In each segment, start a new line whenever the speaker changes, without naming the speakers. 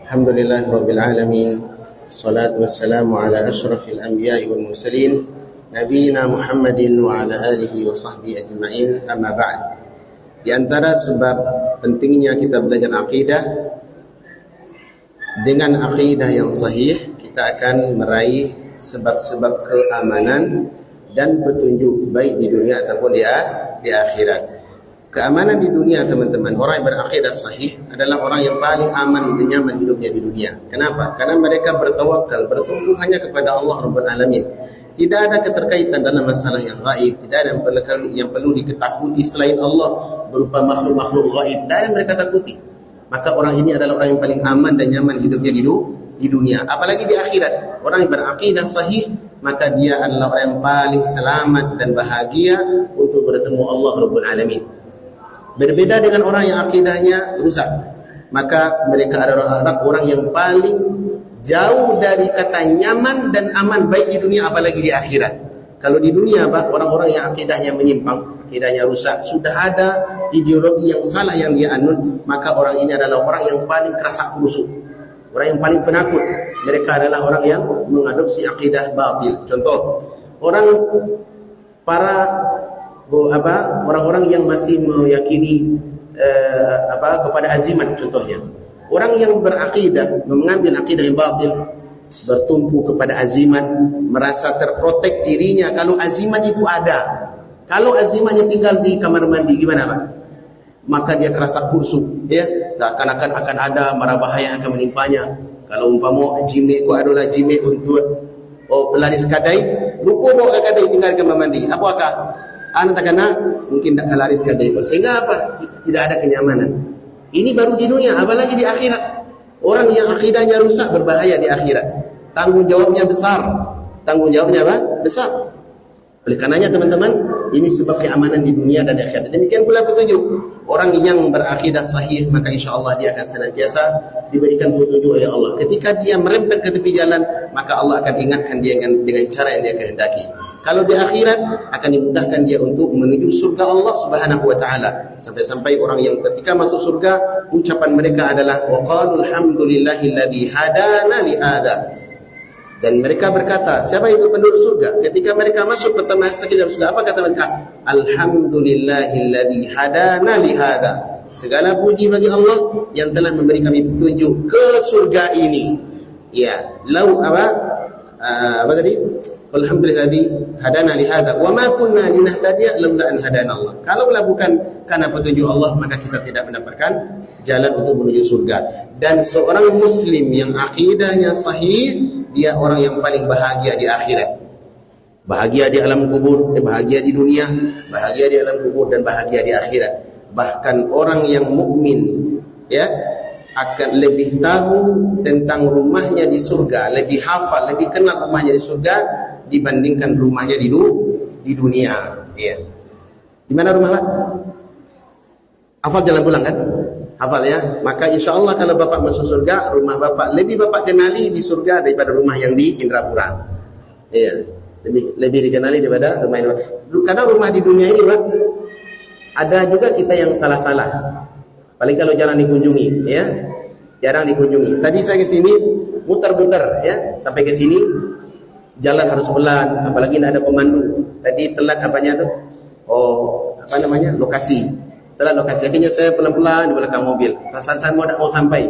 Alhamdulillah Rabbil Alamin. Salatu wassalamu ala ashrafil anbiya'i wal mursalin Nabiina Muhammadin wa ala alihi wa sahbihi ajma'in. Amma ba'd. Di antara sebab pentingnya kita belajar akidah, dengan akidah yang sahih kita akan meraih sebab-sebab keamanan dan petunjuk baik di dunia ataupun di akhirat. Keamanan di dunia, teman-teman, orang yang berakidah sahih adalah orang yang paling aman dan nyaman hidupnya di dunia. Kenapa? Karena mereka bertawakal, bertumbuh hanya kepada Allah Rabbul Alamin. Tidak ada keterkaitan dalam masalah yang gaib, tidak ada yang perlu diketakuti selain Allah berupa makhluk-makhluk gaib. Tidak ada yang mereka takuti. Maka orang ini adalah orang yang paling aman dan nyaman hidupnya di dunia. Apalagi di akhirat. Orang yang berakidah sahih, maka dia adalah orang yang paling selamat dan bahagia untuk bertemu Allah Rabbul Alamin. Berbeda dengan orang yang akidahnya rusak, maka mereka adalah orang yang paling jauh dari kata nyaman dan aman baik di dunia apalagi di akhirat. Kalau di dunia orang-orang yang akidahnya menyimpang, akidahnya rusak, sudah ada ideologi yang salah yang dia anut, maka orang ini adalah orang yang paling kerasa kusuk, orang yang paling penakut. Mereka adalah orang yang mengadopsi akidah batil. Contoh, orang-orang yang masih meyakini kepada azimat, contohnya orang yang berakidah mengambil akidah yang batil, bertumpu kepada azimat, merasa terprotek dirinya kalau azimat itu ada. Kalau azimatnya tinggal di kamar mandi, gimana Pak? Maka dia kerasa kusuk, ya, seakan-akan akan ada mara bahaya yang akan menimpanya. Kalau umpama jime ku adalah jime untuk pelaris kadai, lupa bawa kadai tinggal di kamar mandi, apakah anak takana mungkin tak laris kadai, sehingga apa? Tidak ada kenyamanan. Ini baru di dunia, apalagi di akhirat. Orang yang akidahnya rusak berbahaya di akhirat. Tanggung jawabnya besar. Tanggung jawabnya apa? Besar. Oleh karenanya teman-teman, ini sebab keamanan di dunia dan di akhirat. Demikian pula petunjuk. Orang yang berakidah sahih, maka insya-Allah dia akan senantiasa diberikan petunjuk oleh Allah. Ketika dia merempet ke tepi jalan, maka Allah akan ingatkan dia dengan cara yang dia kehendaki. Kalau di akhirat akan dimudahkan dia untuk menuju surga Allah Subhanahu wa taala. Sampai-sampai orang yang ketika masuk surga, ucapan mereka adalah waqalul hamdulillahilladzi hadana li hadza. Dan mereka berkata, siapa itu penduduk surga? Ketika mereka masuk pertama sekali dalam surga, apa kata mereka? Alhamdulillahilladzi hadana li hadza. Segala puji bagi Allah yang telah memberi kami petunjuk ke surga ini. Ya, apa tadi? Alhamdulillahilladzi hadana li hadza wa ma kunna linahtadiya laula an hadana Allah. Kalaulah bukan karena petunjuk Allah, maka kita tidak mendapatkan jalan untuk menuju surga. Dan seorang muslim yang akidahnya sahih, dia orang yang paling bahagia di akhirat. Bahagia di alam kubur, bahagia di dunia, bahagia di alam kubur, dan bahagia di akhirat. Bahkan orang yang mukmin, ya, akan lebih tahu tentang rumahnya di surga, lebih hafal, lebih kenal rumahnya di surga dibandingkan rumahnya di dunia. Ya. Di mana rumah Pak? Hafal jalan pulang kan? Hafal ya. Maka insya Allah kalau Bapak masuk surga, rumah Bapak lebih Bapak kenali di surga daripada rumah yang di Indrapura. Iya. Lebih dikenali daripada rumah ini. Karena rumah di dunia ini Pak, ada juga kita yang salah-salah. Paling kalau jarang dikunjungi, ya. Jarang dikunjungi. Tadi saya ke sini muter-muter, ya, sampai ke sini jalan harus pelan, apalagi tidak ada pemandu. Tadi telat apanya tuh? Lokasi. Telat lokasi. Akhirnya saya pelan-pelan di belakang mobil. Rasa mau sampai.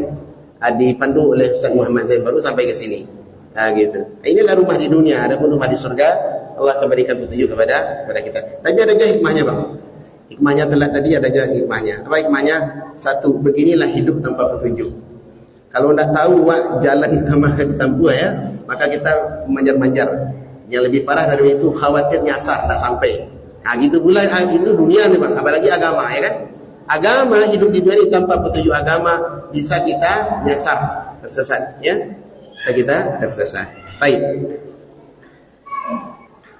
Dipandu oleh Ustaz Muhammad Zain baru sampai ke sini. Gitu. Inilah rumah di dunia, ada pun rumah di surga. Allah akan berikan petunjuk kepada kita. Tapi ada juga hikmahnya, Bang. Hikmahnya telat tadi ada juga hikmahnya. Apa hikmahnya? Satu, beginilah hidup tanpa petunjuk. Kalau tidak tahu jalan kemana kita tempuh, ya, maka kita manjar-manjar. Yang lebih parah dari itu khawatir nyasar tak sampai. Gitu pula itu dunia nih Bang, apalagi agama, ya kan? Agama, hidup di dunia ini tanpa petunjuk agama bisa kita nyasar, tersesat, ya. Bisa kita tersesat. Baik.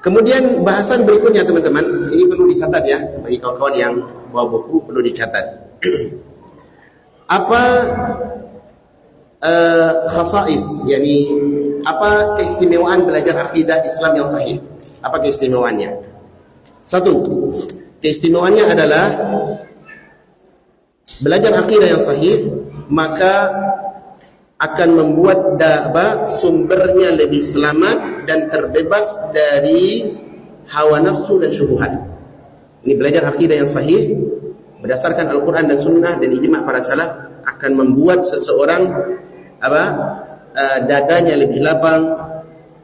Kemudian bahasan berikutnya teman-teman, ini perlu dicatat ya, bagi kawan-kawan yang bawa buku perlu dicatat. Apa khasais, yakni apa keistimewaan belajar akidah Islam yang sahih? Apa keistimewaannya? Satu, keistimewaannya adalah belajar akidah yang sahih, maka akan membuat sumbernya lebih selamat dan terbebas dari hawa nafsu dan syubhat. Ini belajar akidah yang sahih berdasarkan Al-Quran dan Sunnah dan ijma' para salaf akan membuat seseorang dadanya lebih lapang,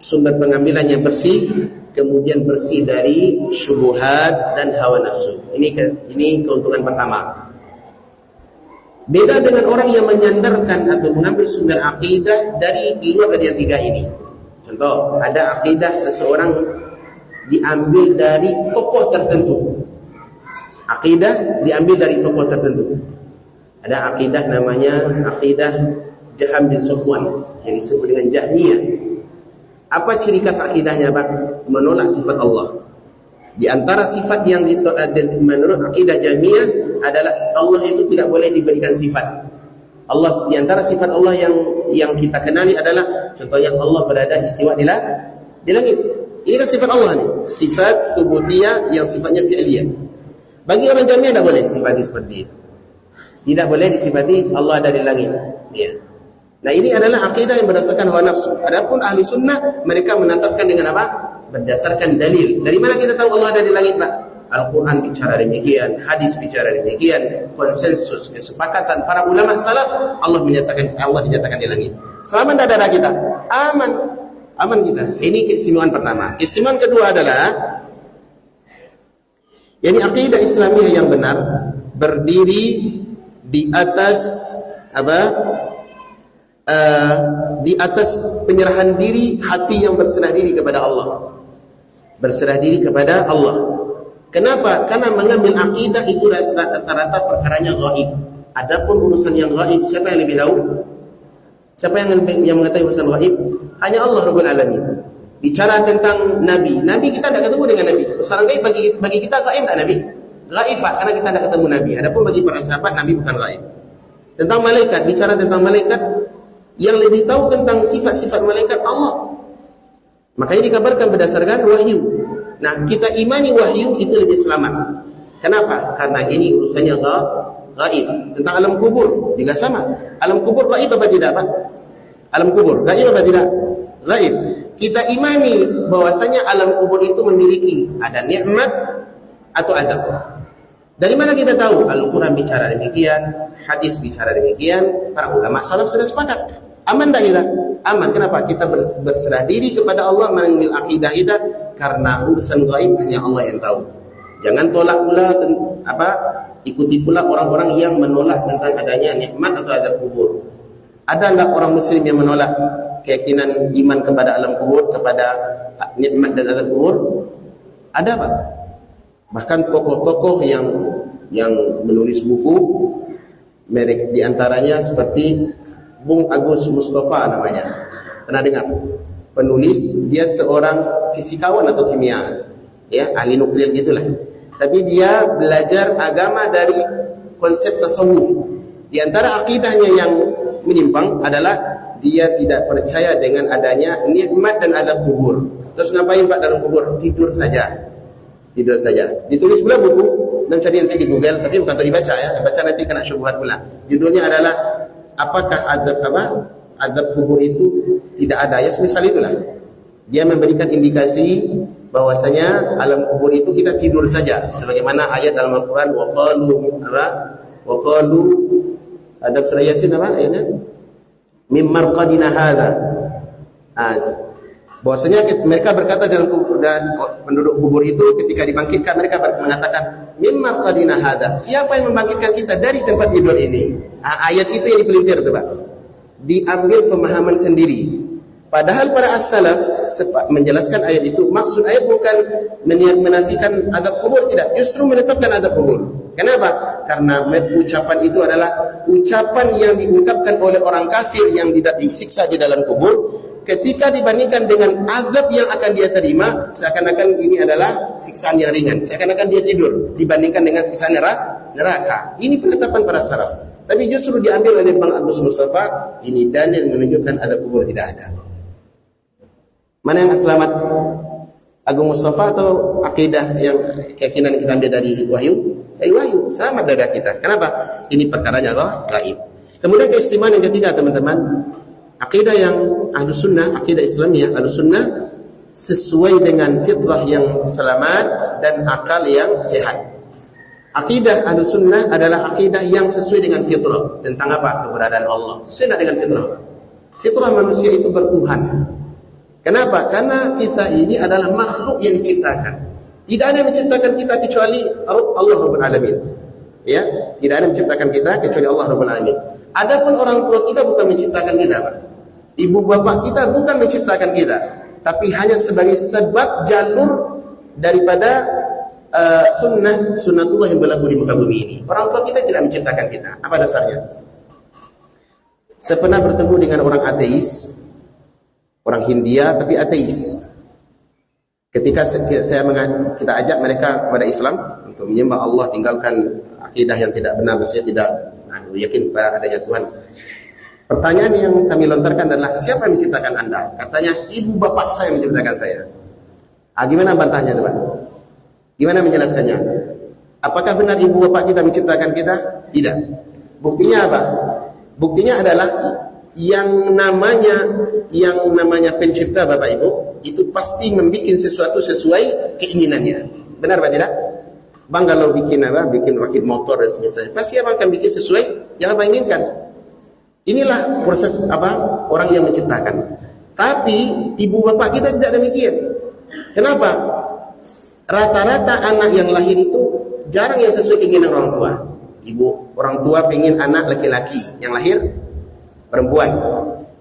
sumber pengambilannya bersih, kemudian bersih dari syubhat dan hawa nafsu. Ini keuntungan pertama. Beda dengan orang yang menyandarkan atau mengambil sumber akidah dari luar dari yang tiga ini. Contoh, ada akidah seseorang diambil dari tokoh tertentu. Akidah diambil dari tokoh tertentu. Ada akidah namanya akidah Jaham bin Safwan yang disebut dengan Jahmiyah. Apa ciri khas akidahnya, Pak? Menolak sifat Allah. Di antara sifat yang menurut akidah Jahmiyah adalah Allah itu tidak boleh diberikan sifat. Allah, di antara sifat Allah yang kita kenali adalah contohnya Allah berada istiwa di langit. Ini kan sifat Allah nih, sifat tsubutiyah yang sifatnya fi'liyah. Bagi orang Jahmiyah tidak boleh disifati seperti itu. Tidak boleh disifati Allah ada di langit. Ya. Nah, ini adalah akidah yang berdasarkan hawa nafsu. Adapun ahli sunnah mereka menetapkan dengan apa? Berdasarkan dalil. Dari mana kita tahu Allah ada di langit, Pak? Al-Quran bicara demikian, hadis bicara demikian, konsensus, kesepakatan para ulama salaf, Allah dinyatakan di langit. Selamat darah kita, aman kita. Ini keistimewaan pertama. Keistimewaan kedua adalah akidah Islamiyah yang benar berdiri di atas di atas penyerahan diri, hati yang berserah diri kepada Allah. Berserah diri kepada Allah. Kenapa? Karena mengambil akidah itu rata-rata perkaranya gaib. Adapun urusan yang gaib, siapa yang lebih tahu? Siapa yang mengetahui urusan gaib? Hanya Allah Rabbul Alamin. Bicara tentang Nabi kita tidak ketemu dengan Nabi. Urusan gaib bagi kita gaib tak Nabi? Gaib, Pak, karena kita tidak ketemu Nabi. Adapun bagi para sahabat, Nabi bukan gaib. Tentang malaikat, bicara tentang malaikat, yang lebih tahu tentang sifat-sifat malaikat Allah. Makanya dikabarkan berdasarkan wahyu. Nah, kita imani wahyu itu lebih selamat. Kenapa? Karena ini urusannya gaib. Tentang alam kubur juga sama. Alam kubur gaib apa tidak, Pak? Alam kubur gaib apa tidak? Gaib. Kita imani bahwasanya alam kubur itu memiliki ada nikmat atau adab. Dari mana kita tahu? Al-Quran bicara demikian, hadis bicara demikian, para ulama salaf sudah sepakat. Aman tak kita? Aman. Kenapa? Kita berserah diri kepada Allah, mengambil akidah kita, karena urusan gaib hanya Allah yang tahu. Jangan tolak pula ikuti pula orang-orang yang menolak tentang adanya nikmat atau azab kubur. Ada enggak orang muslim yang menolak keyakinan iman kepada alam kubur, kepada nikmat dan azab kubur? Ada, Pak. Bahkan tokoh-tokoh yang menulis buku, merek di antaranya seperti Bung Agus Mustafa namanya. Pernah dengar? Penulis, dia seorang fisikawan atau kimia, ya, ahli nuklir gitulah. Tapi dia belajar agama dari konsep tasawuf. Di antara akidahnya yang menyimpang adalah dia tidak percaya dengan adanya nikmat dan azab kubur. Terus ngapain, Pak, dalam kubur? Tidur saja. Ditulis pula buku, dan cari nanti di Google, tapi bukan untuk dibaca ya. Baca nanti kena syubhat pula. Judulnya adalah apakah azab kubur itu tidak ada, ya semisal itulah. Dia memberikan indikasi bahwasanya alam kubur itu kita tidur saja, sebagaimana ayat dalam Al-Quran waqalu adab surah Yasin ayatnya mim marqadina hadza. Bahwasanya mereka berkata dalam kubur, dan penduduk kubur itu ketika dibangkitkan mereka mengatakan mim marqadina hadza, siapa yang membangkitkan kita dari tempat tidur ini? Ayat itu yang dipelintir tuh, Pak. Diambil pemahaman sendiri. Padahal para as-salaf menjelaskan ayat itu, maksud ayat bukan menafikan azab kubur, tidak, justru menetapkan azab kubur. Kenapa? Karena ucapan itu adalah ucapan yang diungkapkan oleh orang kafir yang tidak disiksa di dalam kubur. Ketika dibandingkan dengan azab yang akan dia terima, seakan-akan ini adalah siksaan yang ringan, seakan-akan dia tidur dibandingkan dengan siksaan neraka. Ini penetapan para salaf. Tapi justru diambil oleh Bang Agus Mustafa, ini dalil menunjukkan azab kubur tidak ada. Mana yang selamat? Agung Mustafa atau akidah yang keyakinan kita ambil dari wahyu? Dari wahyu, selamat dada kita. Kenapa? Ini perkaranya gaib. Kemudian keistimewaan yang ketiga, teman-teman, Akidah yang ahlu sunnah, akidah Islamiyah ahlu sunnah sesuai dengan fitrah yang selamat dan akal yang sehat. Akidah ahlu sunnah adalah akidah yang sesuai dengan fitrah. Tentang apa? Keberadaan Allah. Sesuai dengan fitrah. Fitrah manusia itu bertuhan. Kenapa? Karena kita ini adalah makhluk yang diciptakan. Tidak ada yang menciptakan kita kecuali Allah Rabbul Alamin. Ya, tidak ada yang menciptakan kita kecuali Allah Rabbul Alamin. Adapun orang tua kita bukan menciptakan kita, Pak. Ibu bapak kita bukan menciptakan kita, tapi hanya sebagai sebab jalur daripada sunnatullah yang berlaku di muka bumi ini. Orang tua kita tidak menciptakan kita. Apa dasarnya? Saya pernah bertemu dengan orang ateis, orang Hindia tapi ateis. Ketika kita ajak mereka kepada Islam untuk menyembah Allah, tinggalkan akidah yang tidak benar, maksudnya tidak yakin pada adanya Tuhan. Pertanyaan yang kami lontarkan adalah, siapa yang menciptakan Anda? Katanya, ibu bapak saya menciptakan saya. Gimana bantahnya, teman? Gimana menjelaskannya? Apakah benar ibu bapak kita menciptakan kita? Tidak. Buktinya apa? Buktinya adalah yang namanya pencipta bapak ibu itu pasti membuat sesuatu sesuai keinginannya. Benar apa tidak? Bang kalau bikin rakit motor dan sebagainya, pasti abang akan bikin sesuai yang abang inginkan. Inilah proses orang yang menciptakan. Tapi ibu bapak kita tidak demikian. Kenapa? Rata-rata anak yang lahir itu jarang yang sesuai keinginan orang tua. Orang tua pengen anak laki-laki, yang lahir perempuan.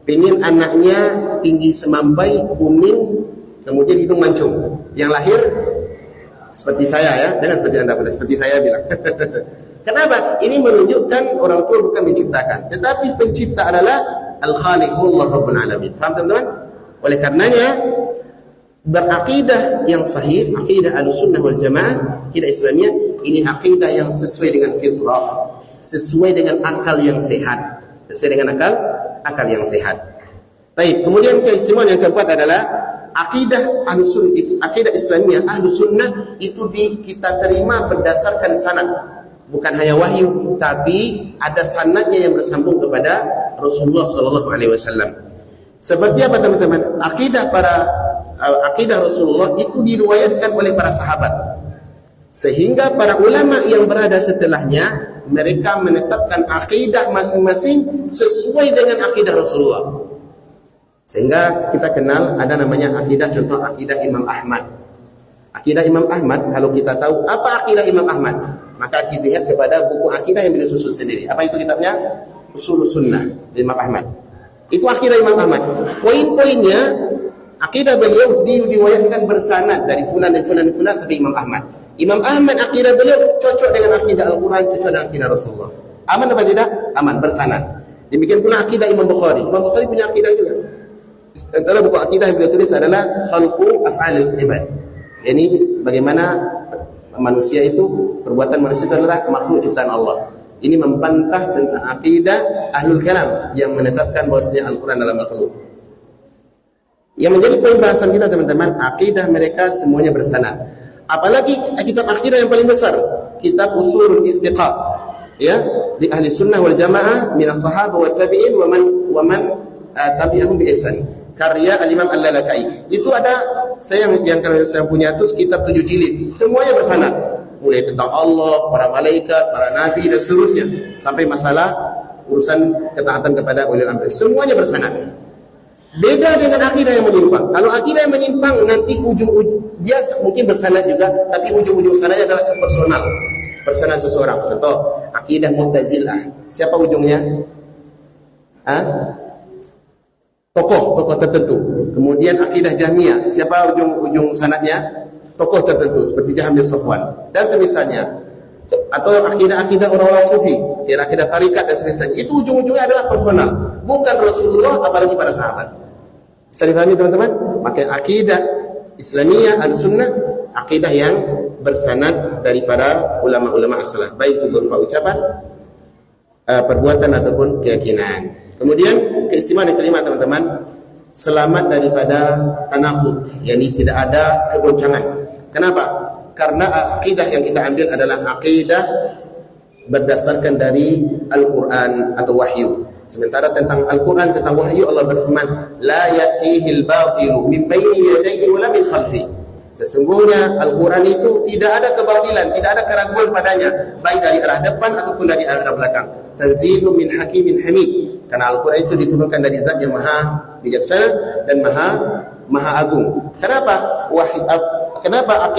Pengen anaknya tinggi semampai, kuning, kemudian hidung mancung. Yang lahir seperti saya ya, jangan seperti Anda, seperti saya bilang. Kenapa? Ini menunjukkan orang tua bukan menciptakan, tetapi pencipta adalah Al-Khaliq, Allah Rabbul Alamin. Faham teman-teman? Oleh karenanya berakidah yang sahih, akidah Ahlussunnah wal Jamaah, akidah Islamiyah, ini akidah yang sesuai dengan fitrah, sesuai dengan akal yang sehat, sesuai dengan akal yang sehat. Baik, kemudian keistimewaan yang keempat adalah akidah Ahlussunnah, akidah Islamiyah Ahlussunnah itu kita terima berdasarkan sanad. Bukan hanya wahyu, tapi ada sanadnya yang bersambung kepada Rasulullah SAW. Seperti apa teman-teman? Akidah Rasulullah itu diriwayatkan oleh para sahabat, sehingga para ulama yang berada setelahnya mereka menetapkan akidah masing-masing sesuai dengan akidah Rasulullah. Sehingga kita kenal ada namanya akidah, contoh akidah Imam Ahmad. Akidah Imam Ahmad, kalau kita tahu apa akidah Imam Ahmad, maka kita lihat kepada buku akidah yang beliau susun sendiri. Apa itu kitabnya? Ushulus Sunnah Imam Ahmad. Itu akidah Imam Ahmad. Poin-poinnya akidah beliau diriwayatkan bersanad dari fulan dan fulan dan fulan sampai Imam Ahmad. Imam Ahmad akidah beliau cocok dengan akidah Al-Quran, cocok dengan akidah Rasulullah. Aman apa tidak? Aman, bersanad. Demikian pula akidah Imam Bukhari. Imam Bukhari punya akidah juga. Antara buku akidah yang beliau tulis adalah Khalqu Af'alil Ibad. Ini bagaimana manusia itu, perbuatan manusia itu adalah makhluk ciptaan Allah. Ini membantah tentang akidah Ahlul Kalam yang menetapkan bahwasanya Al-Quran adalah makhluk. Yang menjadi poin bahasan kita teman-teman, akidah mereka semuanya bersanad. Apalagi kitab akidah yang paling besar, kitab Ushulul I'tiqad, ya, di ahli sunnah wal jamaah min as-sahabah wa tabi'in wa man tabi'ahum bi ihsan, karya Al-Imam Al-Lalaka'i. Itu ada yang kalau saya punya itu sekitar 7 jilid, semuanya bersanad, mulai tentang Allah, para malaikat, para nabi dan seterusnya, sampai masalah urusan ketaatan kepada ulil amri, semuanya bersanad. Beda dengan akidah yang menyimpang. Kalau akidah yang menyimpang nanti ujung-ujung dia mungkin bersanad juga, tapi ujung-ujung sanadnya adalah personal seseorang. Contoh akidah Mu'tazilah, siapa ujungnya? Tokoh tertentu. Kemudian akidah Jahmiyah, siapa ujung sanadnya? Tokoh tertentu seperti Jahm bin Safwan dan semisalnya. Atau akidah orang-orang sufi, akidah tarikat dan semisalnya. Itu ujung-ujungnya adalah personal, bukan Rasulullah apalagi para sahabat. Bisa dipahami teman-teman? Maka akidah Islamiyah Ahlussunnah, akidah yang bersanad dari para ulama-ulama as-salaf, baik itu berupa ucapan, perbuatan ataupun keyakinan. Kemudian keistimewaan yang kelima teman-teman, selamat daripada tanaqud, yakni tidak ada kegoncangan. Kenapa? Karena akidah yang kita ambil adalah akidah berdasarkan dari Al-Quran atau wahyu. Sementara tentang Al-Quran, tentang wahyu, Allah berfirman, la ya'tihil batilu min bayni yadayhi wala min khalfi. Sesungguhnya Al-Quran itu tidak ada kebatilan, tidak ada keraguan padanya, baik dari arah depan ataupun dari arah belakang. Tanzilun min hakimin hamid. Karena Al-Quran itu diturunkan dari zat yang maha bijaksana dan maha agung. Kenapa? Kenapa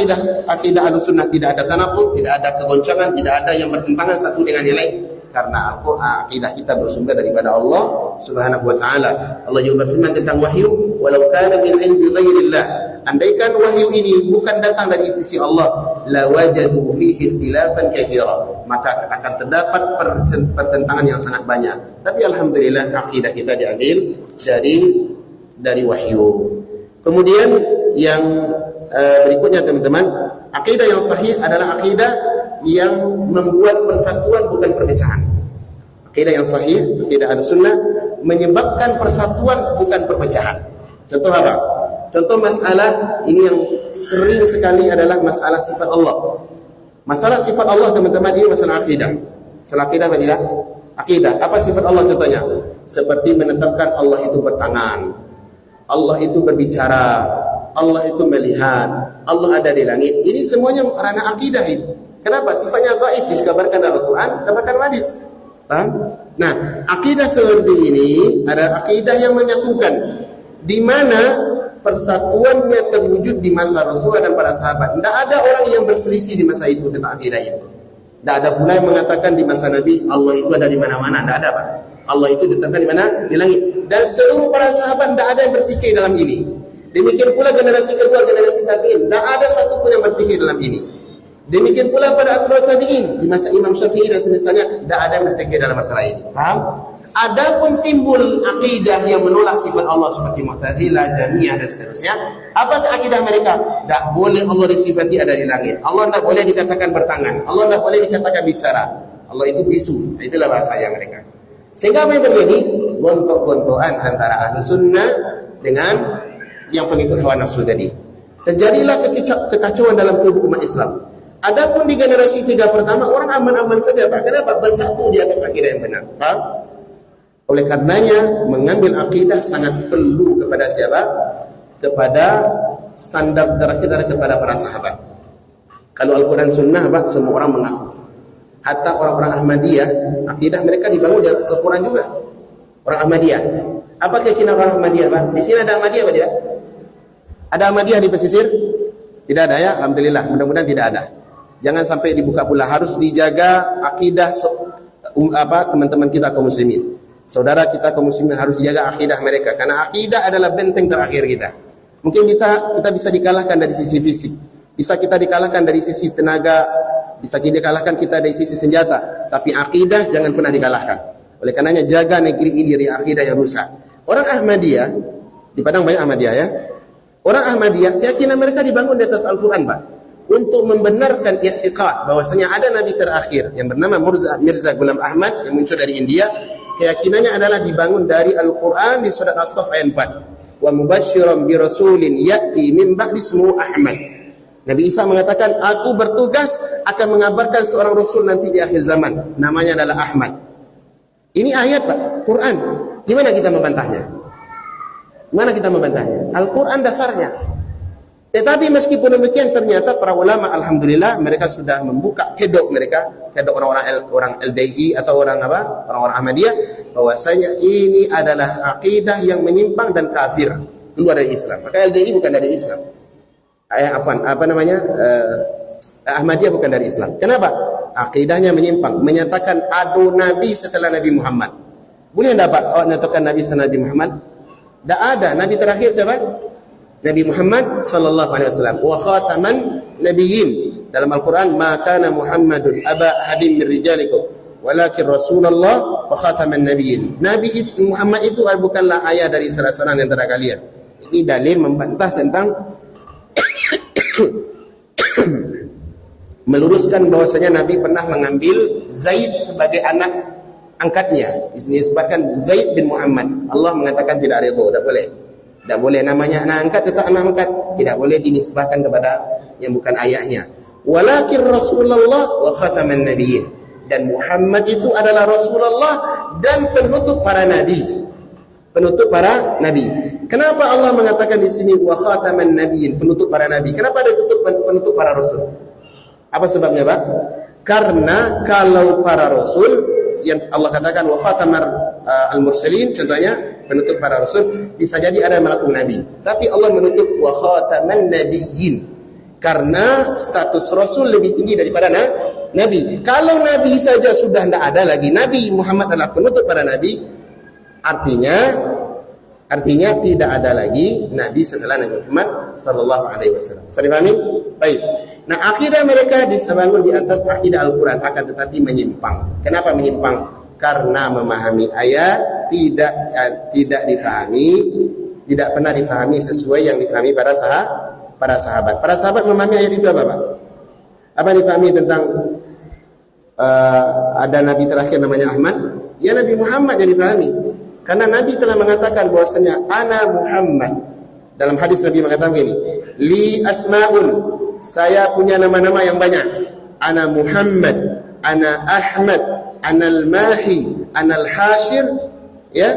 akidah Ahlussunnah tidak ada tanaqud, tidak ada kegoncangan, tidak ada yang bertentangan satu dengan yang lain? Karena Al-Quran, akidah kita bersumber daripada Allah Subhanahu wa taala. Allah juga berfirman tentang wahyu, walau kana min indi ghairillah. Andaikan wahyu ini bukan datang dari sisi Allah, la wajadu fihi ikhtilafan katsira. Maka akan terdapat pertentangan yang sangat banyak. Tapi alhamdulillah akidah kita diambil dari wahyu. Kemudian yang berikutnya teman-teman, akidah yang sahih adalah akidah yang membuat persatuan bukan perpecahan. Akidah yang sahih, akidah Ahlussunnah, menyebabkan persatuan bukan perpecahan. Contoh apa? Contoh masalah ini yang sering sekali adalah masalah sifat Allah. Masalah sifat Allah teman-teman, ini masalah akidah. Masalah akidah apa tidak? Akidah. Apa sifat Allah contohnya? Seperti menetapkan Allah itu bertangan, Allah itu berbicara, Allah itu melihat, Allah ada di langit. Ini semuanya ranah akidah ini. Kenapa? Sifatnya gaib, dikabarkan dalam Al-Quran, dikabarkan hadis. Paham? Nah, akidah seperti ini adalah akidah yang menyatukan, di mana persatuannya terwujud di masa Rasulullah dan para sahabat. Tidak ada orang yang berselisih di masa itu tentang akidah itu. Tidak ada pula yang mengatakan di masa Nabi Allah itu ada di mana-mana. Tidak ada, Pak. Allah itu ditetapkan di mana? Di langit. Dan seluruh para sahabat tidak ada yang bertikai dalam ini. Demikian pula generasi kedua, generasi tabi'in, tidak ada satu pun yang bertikai dalam ini. Demikian pula pada atba'ut tabi'in, di masa Imam Syafi'i dan semisalnya, tidak ada yang bertikai dalam masalah ini. Paham? Adapun timbul akidah yang menolak sifat Allah seperti Mu'tazilah, Jahmiyah dan seterusnya. Apakah akidah mereka? Tak boleh Allah disifati ada di langit. Allah tak boleh dikatakan bertangan. Allah tak boleh dikatakan bicara. Allah itu bisu. Itulah bahasa yang mereka. Sehingga apa yang terjadi? Gontok-gontokan antara Ahlussunnah dengan yang pengikut hawa nafsu tadi. Terjadilah kekacauan dalam tubuh umat Islam. Adapun di generasi 3 pertama, orang aman-aman saja, Pak. Kenapa? Bersatu di atas akidah yang benar. Paham? Oleh karenanya, mengambil akidah sangat perlu kepada siapa? Kepada standar terakhir kepada para sahabat. Kalau Al-Quran Sunnah, Pak, semua orang mengaku. Hatta orang-orang Ahmadiyah, akidah mereka dibangun di atas Al-Quran juga. Orang Ahmadiyah. Apa keyakinan orang Ahmadiyah, Pak? Di sini ada Ahmadiyah, Pak, tidak? Ada Ahmadiyah di pesisir? Tidak ada ya? Alhamdulillah, mudah-mudahan tidak ada. Jangan sampai dibuka pula. Harus dijaga akidah teman-teman kita kaum muslimin. Saudara kita kaum muslimin harus jaga akidah mereka, karena akidah adalah benteng terakhir kita. Mungkin kita bisa dikalahkan dari sisi fisik, bisa kita dikalahkan dari sisi tenaga, bisa kita dikalahkan kita dari sisi senjata, tapi akidah jangan pernah dikalahkan. Oleh karenanya jaga negeri ini dari akidah yang rusak. Orang Ahmadiyah, di Padang banyak Ahmadiyah ya. Orang Ahmadiyah, keyakinan mereka dibangun di atas Al-Quran, Pak. Untuk membenarkan i'tiqad bahwasanya ada nabi terakhir yang bernama Mirza Ghulam Ahmad yang muncul dari India. Keyakinannya adalah dibangun dari Al-Quran di surat As-Saff ayat 4. Wa mubasysyiran bi rasulin ya'ti min ba'di ismuhu Ahmad. Nabi Isa mengatakan, aku bertugas akan mengabarkan seorang rasul nanti di akhir zaman, namanya adalah Ahmad. Ini ayat, Pak, Quran. Di mana kita membantahnya? Mana kita membantahnya? Al-Quran dasarnya. Tetapi meskipun demikian, ternyata para ulama alhamdulillah mereka sudah membuka kedok mereka, kedok orang LDI atau orang-orang Ahmadiyah, bahwasanya ini adalah akidah yang menyimpang dan kafir, keluar dari Islam. Maka LDI bukan dari Islam. Ahmadiyah bukan dari Islam. Kenapa? Akidahnya menyimpang, menyatakan ada nabi setelah Nabi Muhammad. Boleh enggak Pak menyatakan nabi setelah Nabi Muhammad? Tidak ada. Nabi terakhir siapa? Nabi Muhammad sallallahu alaihi wasallam, wa khataman nabiyyin. Dalam Al-Quran, ma kana Muhammadun aba ahadin min rijalikum walakin Rasulullah wa khataman nabiyyin. Nabi Muhammad itu bukanlah ayah dari salah seorang di antara kalian. Ini dalil membantah tentang meluruskan bahwasanya Nabi pernah mengambil Zaid sebagai anak angkatnya. Disebutkan Zaid bin Muhammad. Allah mengatakan tidak ridho, tidak boleh. Tidak boleh namanya anak angkat tetap anak angkat. Tidak boleh dinisbahkan kepada yang bukan ayahnya. Walakin Rasulullah wa khataman nabiyyin. dan Muhammad itu adalah Rasulullah dan penutup para nabi. Penutup para nabi. Kenapa Allah mengatakan di sini wa khataman nabiyyin, penutup para nabi? Kenapa ada penutup para rasul? Apa sebabnya, Pak? Karena kalau para rasul yang Allah katakan wa khatamar al-mursalin, contohnya penutup para rasul, bisa jadi ada melakukan nabi. Tapi Allah menutup wa khataman nabiyyin karena status rasul lebih tinggi daripada nabi. Kalau nabi saja sudah tidak ada lagi, Nabi Muhammad adalah penutup para nabi, artinya tidak ada lagi nabi setelah Nabi Muhammad sallallahu alaihi wasallam. Bisa dipahami? Baik. Nah, akidah mereka dibangun di atas akidah Al-Qur'an, akan tetapi menyimpang. Kenapa menyimpang? Karena memahami ayat tidak pernah difahami sesuai yang difahami para sahabat. Para sahabat memahami ayat itu apa, Pak? Apa yang difahami tentang ada nabi terakhir namanya Ahmad? Ya, Nabi Muhammad yang difahami. Karena Nabi telah mengatakan bahwasanya ana Muhammad. Dalam hadis Nabi mengatakan begini, li asmaun, saya punya nama-nama yang banyak. Ana Muhammad, ana Ahmad, ana al-Mahi, ana al-Hashir. Ya,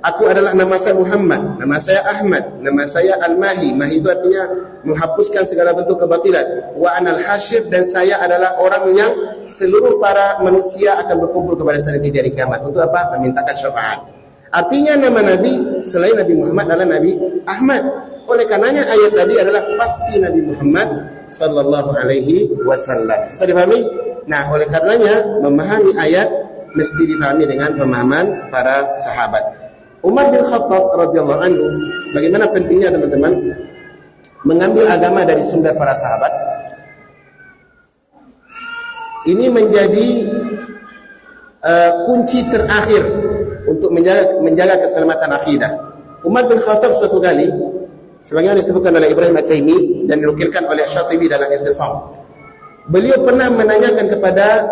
aku adalah nama saya Muhammad, nama saya Ahmad, nama saya al-Mahi. Mahi itu artinya menghapuskan segala bentuk kebatilan. Wa ana al-Hashir, dan saya adalah orang yang seluruh para manusia akan berkumpul kepada saya nanti dari kiamat. Untuk apa? Memintakan syafaat. Artinya nama Nabi selain Nabi Muhammad adalah Nabi Ahmad. Oleh karenanya ayat tadi adalah pasti Nabi Muhammad sallallahu alaihi wasallam. Bisa dipahami? Nah, oleh karenanya memahami ayat mesti dipahami dengan pemahaman para sahabat. Umar bin Khattab radhiyallahu anhu, bagaimana pentingnya teman-teman mengambil agama dari sumber para sahabat. Ini menjadi kunci terakhir untuk menjaga keselamatan akidah. Umar bin Khattab suatu kali, sebagaimana disebutkan oleh Ibrahim At-Taimi dan dinukilkan oleh Syatibi dalam Intisam, beliau pernah menanyakan kepada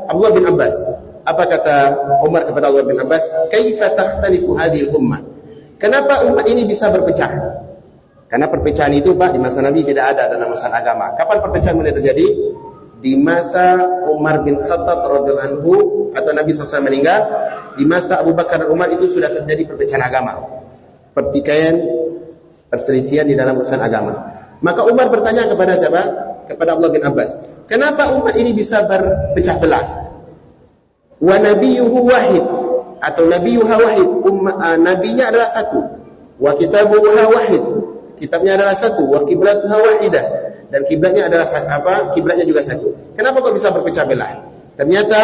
Abdullah bin Abbas. Apa kata Umar kepada Abdullah bin Abbas? Kaifa takhtalifu hadhihi al-ummah? Kenapa umat ini bisa berpecah? Karena perpecahan itu, Pak, di masa Nabi tidak ada dalam urusan agama. Kapan perpecahan mulai terjadi? Di masa Umar bin Khattab radhiyallahu anhu atau Nabi SAW meninggal. Di masa Abu Bakar dan Umar itu sudah terjadi perpecahan agama, pertikaian, perselisihan di dalam urusan agama. Maka Umar bertanya kepada siapa? Kepada Abdullah bin Abbas. Kenapa umat ini bisa berpecah belah? Wa nabiyuhu wahid, atau nabiyuha wahid, nabinya adalah satu. Wa kitabuha wahid, kitabnya adalah satu. Wa kiblatuha wahidah, dan kiblatnya adalah apa? Kiblatnya juga satu. Kenapa kok bisa berpecah belah? Ternyata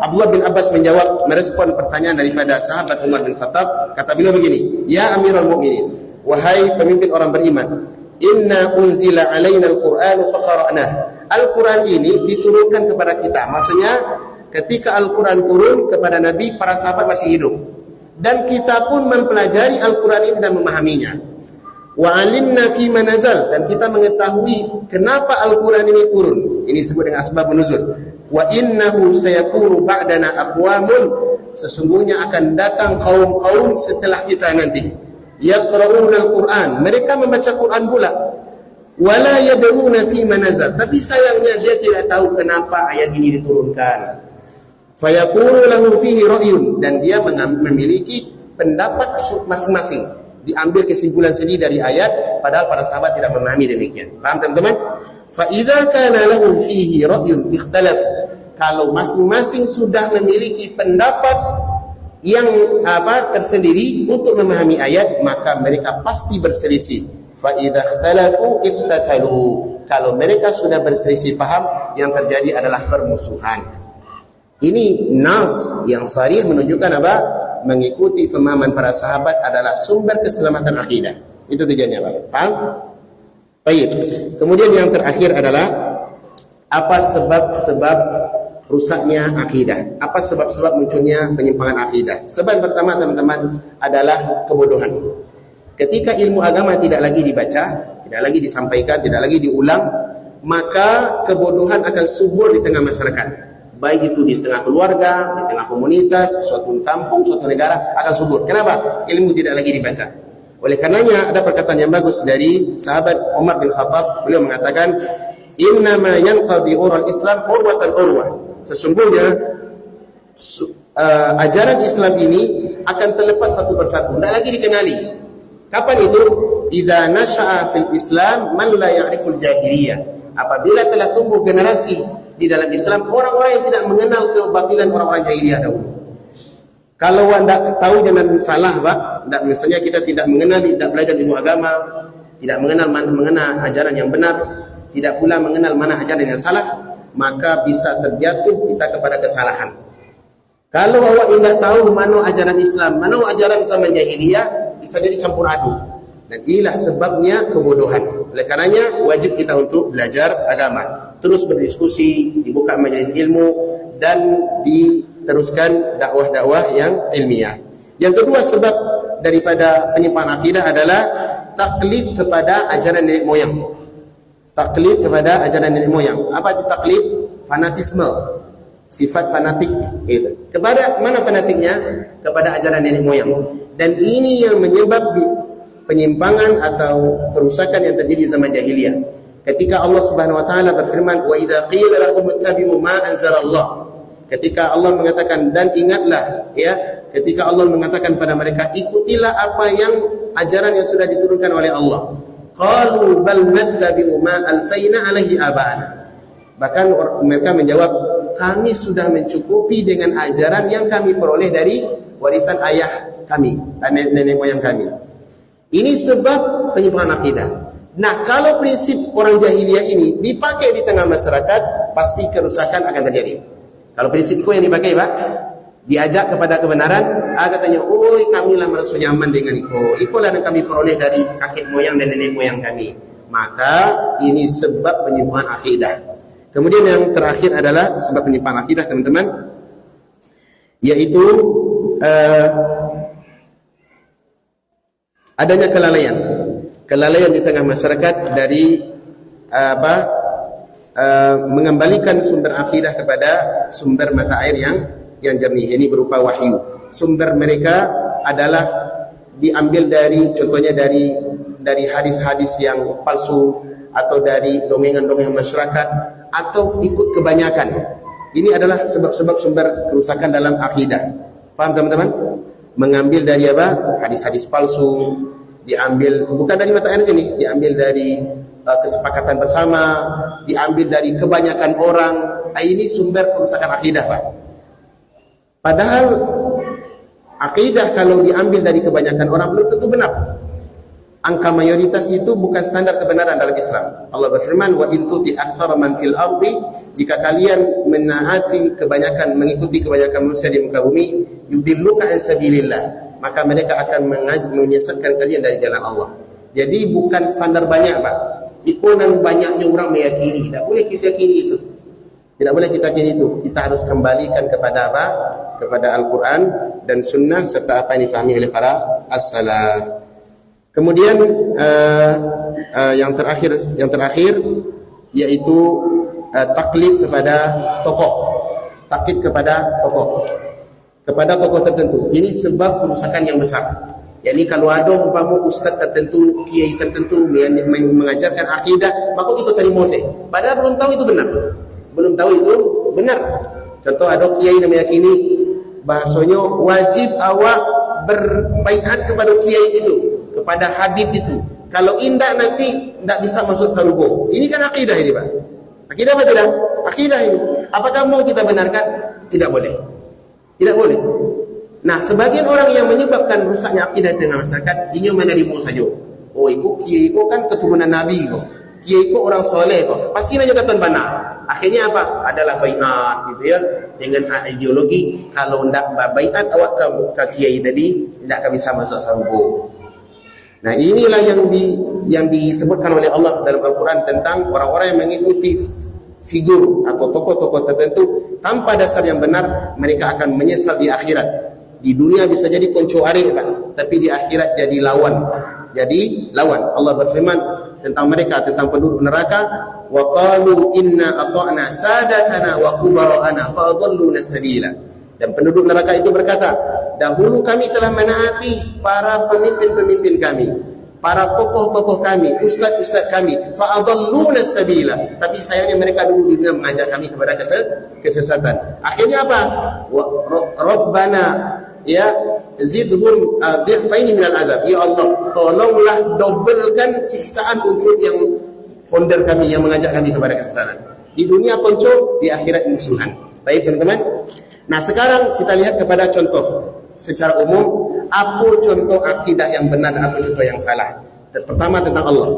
Abdullah bin Abbas menjawab, merespon pertanyaan daripada sahabat Umar bin Khattab. Kata beliau begini, ya Amirul Mukminin, wahai pemimpin orang beriman, inna unzila alaina al-Qur'an faqara'nah. Al-Quran ini diturunkan kepada kita. Maksudnya ketika Al-Quran turun kepada Nabi, para sahabat masih hidup, dan kita pun mempelajari Al-Quran ini dan memahaminya. Wa alimna fi manazal, dan kita mengetahui kenapa Al-Quran ini turun. Ini disebut dengan asbabun nuzul. Wa innahu sayakunu ba'dana aqwamun, sesungguhnya akan datang kaum-kaum setelah kita nanti, yaqra'una al-Quran, mereka membaca Quran pula, wala yadruna fi manazal, tapi sayangnya dia tidak tahu kenapa ayat ini diturunkan. Fayaqulu lahu fihi ra'yun, dan dia memiliki pendapat masing-masing, diambil kesimpulan sendiri dari ayat, padahal para sahabat tidak memahami demikian. Paham teman-teman? Fa idza kana lahum fihi ra'yun ikhtalaf, kalau masing-masing sudah memiliki pendapat yang tersendiri untuk memahami ayat, maka mereka pasti berselisih. Fa idza ikhtalafu iqtatalu, kalau mereka sudah berselisih paham, yang terjadi adalah permusuhan. Ini nas yang sharih menunjukkan apa? Mengikuti pemahaman para sahabat adalah sumber keselamatan akidah. Itu tujuannya, Pak. Paham? Baik. Kemudian yang terakhir adalah apa sebab-sebab rusaknya akidah? Apa sebab-sebab munculnya penyimpangan akidah? Sebab pertama, teman-teman, adalah kebodohan. Ketika ilmu agama tidak lagi dibaca, tidak lagi disampaikan, tidak lagi diulang, maka kebodohan akan subur di tengah masyarakat. Baik itu di tengah keluarga, di tengah komunitas, suatu kampung, suatu negara akan subur. Kenapa? Ilmu tidak lagi dibaca. Oleh karenanya ada perkataan yang bagus dari sahabat Umar bin Khattab. Beliau mengatakan, innama yanqadi ural Islam urwatan urwah. Sesungguhnya ajaran Islam ini akan terlepas satu persatu, tidak lagi dikenali. Kapan itu? Idza nasha'a fil Islam man la ya'riful jahiliyah. Apabila telah tumbuh generasi di dalam Islam orang-orang yang tidak mengenal kebatilan orang-orang jahiliyah dahulu. Kalau anda tahu jangan salah, Pak. Misalnya kita tidak mengenal, tidak belajar ilmu agama, tidak mengenal mana ajaran yang benar, tidak pula mengenal mana ajaran yang salah, maka bisa terjatuh kita kepada kesalahan. Kalau awak tidak tahu mana ajaran Islam, mana ajaran zaman jahiliyah, bisa jadi campur aduk. Dan inilah sebabnya kebodohan. Oleh karenanya wajib kita untuk belajar agama, terus berdiskusi, dibuka majelis ilmu, dan diteruskan dakwah-dakwah yang ilmiah. Yang kedua sebab daripada penyimpangan akidah adalah taklid kepada ajaran nenek moyang. Taklid kepada ajaran nenek moyang. Apa itu taklid? Fanatisme, sifat fanatik gitu. Kepada mana fanatiknya? Kepada ajaran nenek moyang. Dan ini yang menyebab penyimpangan atau kerusakan yang terjadi zaman jahiliyah. Ketika Allah Subhanahu wa taala berfirman, "Wa idza qila lakum ittabi'u ma anzalallah." Ketika Allah mengatakan, dan ingatlah ya, ketika Allah mengatakan pada mereka, ikutilah apa yang ajaran yang sudah diturunkan oleh Allah. Qalu bal nattabi'u ma alfaina alaihi aba'ana. Bahkan mereka menjawab, kami sudah mencukupi dengan ajaran yang kami peroleh dari warisan ayah kami, nenek moyang kami. Ini sebab penyimpangan akidah. Nah, kalau prinsip orang jahiliyah ini dipakai di tengah masyarakat, pasti kerusakan akan terjadi. Kalau prinsip itu yang dipakai, Pak, diajak kepada kebenaran, katanya, "Oi, kamilah merasa nyaman dengan itulah yang kami peroleh dari kakek moyang dan nenek moyang kami." Maka ini sebab penyimpangan akidah. Kemudian yang terakhir adalah sebab penyimpangan akidah, teman-teman, yaitu adanya kelalaian di tengah masyarakat dari mengembalikan sumber akidah kepada sumber mata air yang jernih. Ini berupa wahyu. Sumber mereka adalah diambil dari, contohnya dari hadis-hadis yang palsu, atau dari dongeng-dongeng masyarakat, atau ikut kebanyakan. Ini adalah sebab-sebab sumber kerusakan dalam akidah. Paham, teman-teman? Mengambil dari apa? Hadis-hadis palsu, diambil bukan dari mata air ini, diambil dari kesepakatan bersama, diambil dari kebanyakan orang. Ini sumber kerusakan akidah, Pak. Padahal akidah kalau diambil dari kebanyakan orang belum tentu benar. Angka mayoritas itu bukan standar kebenaran dalam Islam. Allah berfirman, "Wa in tuti aktsara man fil ardi," jika kalian menaati kebanyakan, mengikuti kebanyakan manusia di muka bumi, yudilluka an sabilillah, maka mereka akan menyesatkan kalian dari jalan Allah. Jadi bukan standar banyak, Pak. Ikonan banyaknya orang meyakini, tidak boleh kita yakini itu. Tidak boleh kita yakini itu. Kita harus kembalikan kepada apa? Kepada Al-Quran dan Sunnah serta apa yang difahami oleh para as-salaf. Kemudian yang terakhir yaitu taklid kepada tokoh. Taklid kepada tokoh tertentu. Ini sebab kerusakan yang besar. Yani kalau ada umpama ustaz tertentu, kiai tertentu mengajarkan akidah, maka kita terima saja. Padahal belum tahu itu benar. Contoh ada kiai yang meyakini bahasanya wajib awak berbaiat kepada kiai itu, kepada Habib itu. Kalau indah nanti tidak bisa masuk surga. Ini kan akidah ini, Pak. Akidah apa tidak? Akidah ini. Apakah mau kita benarkan? Tidak boleh. Tidak boleh. Nah, sebagian orang yang menyebabkan rusaknya akidah di tengah masyarakat, ini menerima saja. Oh, itu kiai itu kan keturunan Nabi kok. Kiai itu orang soleh kok. Pasti aja kata benar. Akhirnya apa? Adalah baiat gitu ya. Dengan ideologi kalau tidak baiat awak ke kiai tadi tidak akan bisa masuk surga. Nah, inilah yang disebutkan oleh Allah dalam Al-Quran tentang orang-orang yang mengikuti figur atau tokoh-tokoh tertentu tanpa dasar yang benar, mereka akan menyesal di akhirat. Di dunia bisa jadi konco arek, tapi di akhirat jadi lawan. Allah berfirman tentang mereka, tentang penduduk neraka, wa qalu inna ata'na sadatana wa kubara'ana fa adalluna sabila. Dan penduduk neraka itu berkata, dahulu kami telah menaati para pemimpin-pemimpin kami, para tokoh-tokoh kami, ustaz-ustaz kami, fa'adalluna sabila, tapi sayangnya mereka dulu di dunia mengajak kami kepada kesesatan. Akhirnya apa? Rabbana ya zidhum dhifaini minal azab. Ya Allah, tolonglah dobelkan siksaan untuk yang founder kami, yang mengajak kami kepada kesesatan. Di dunia ponco, di akhirat musuhan. Baik teman-teman. Nah, sekarang kita lihat kepada contoh secara umum, apa contoh akidah yang benar dan apa contoh yang salah. Pertama tentang Allah.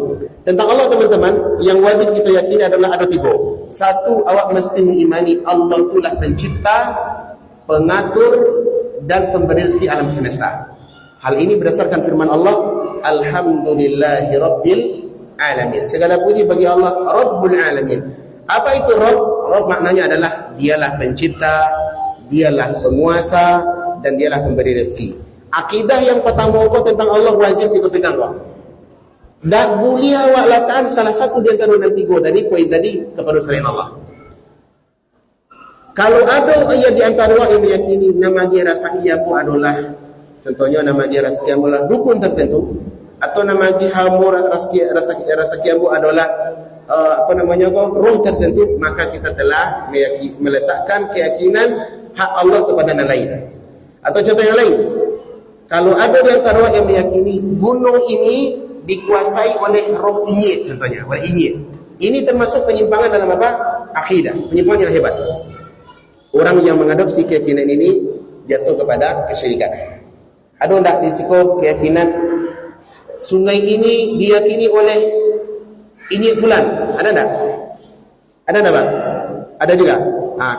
Tentang Allah teman-teman, yang wajib kita yakini adalah ada 3. Satu, awak mesti mengimani Allah itulah pencipta, pengatur dan pemberi rezeki alam semesta. Hal ini berdasarkan firman Allah, Alhamdulillahi Rabbil Alamin. Segala puji bagi Allah Rabbul Alamin. Apa itu Rabb? Rabb maknanya adalah dialah pencipta, dialah penguasa, dan dialah pemberi rezeki. Akidah yang pertama tentang Allah wajib kita pegang. Tak boleh awak letakkan salah satu di antara 3 tadi, poin tadi kepada selain Allah. Kalau ada ayat di antara awak yang meyakini nama dia rasa ia pun adalah, contohnya nama dia rasa ia adalah dukun tertentu, atau nama dia hamur rasa ia adalah roh tertentu, maka kita telah meletakkan keyakinan hak Allah kepada yang lain. Atau contoh yang lain, kalau ada di antara orang yang meyakini gunung ini dikuasai oleh roh inyit, contohnya oleh inyit, ini termasuk penyimpangan dalam apa? Akidah, penyimpangan yang hebat. Orang yang mengadopsi keyakinan ini jatuh kepada kesyirikan. Ada tak risiko keyakinan sungai ini diyakini oleh inyit fulan? Ada tak? Ada tak, Pak? Ada juga.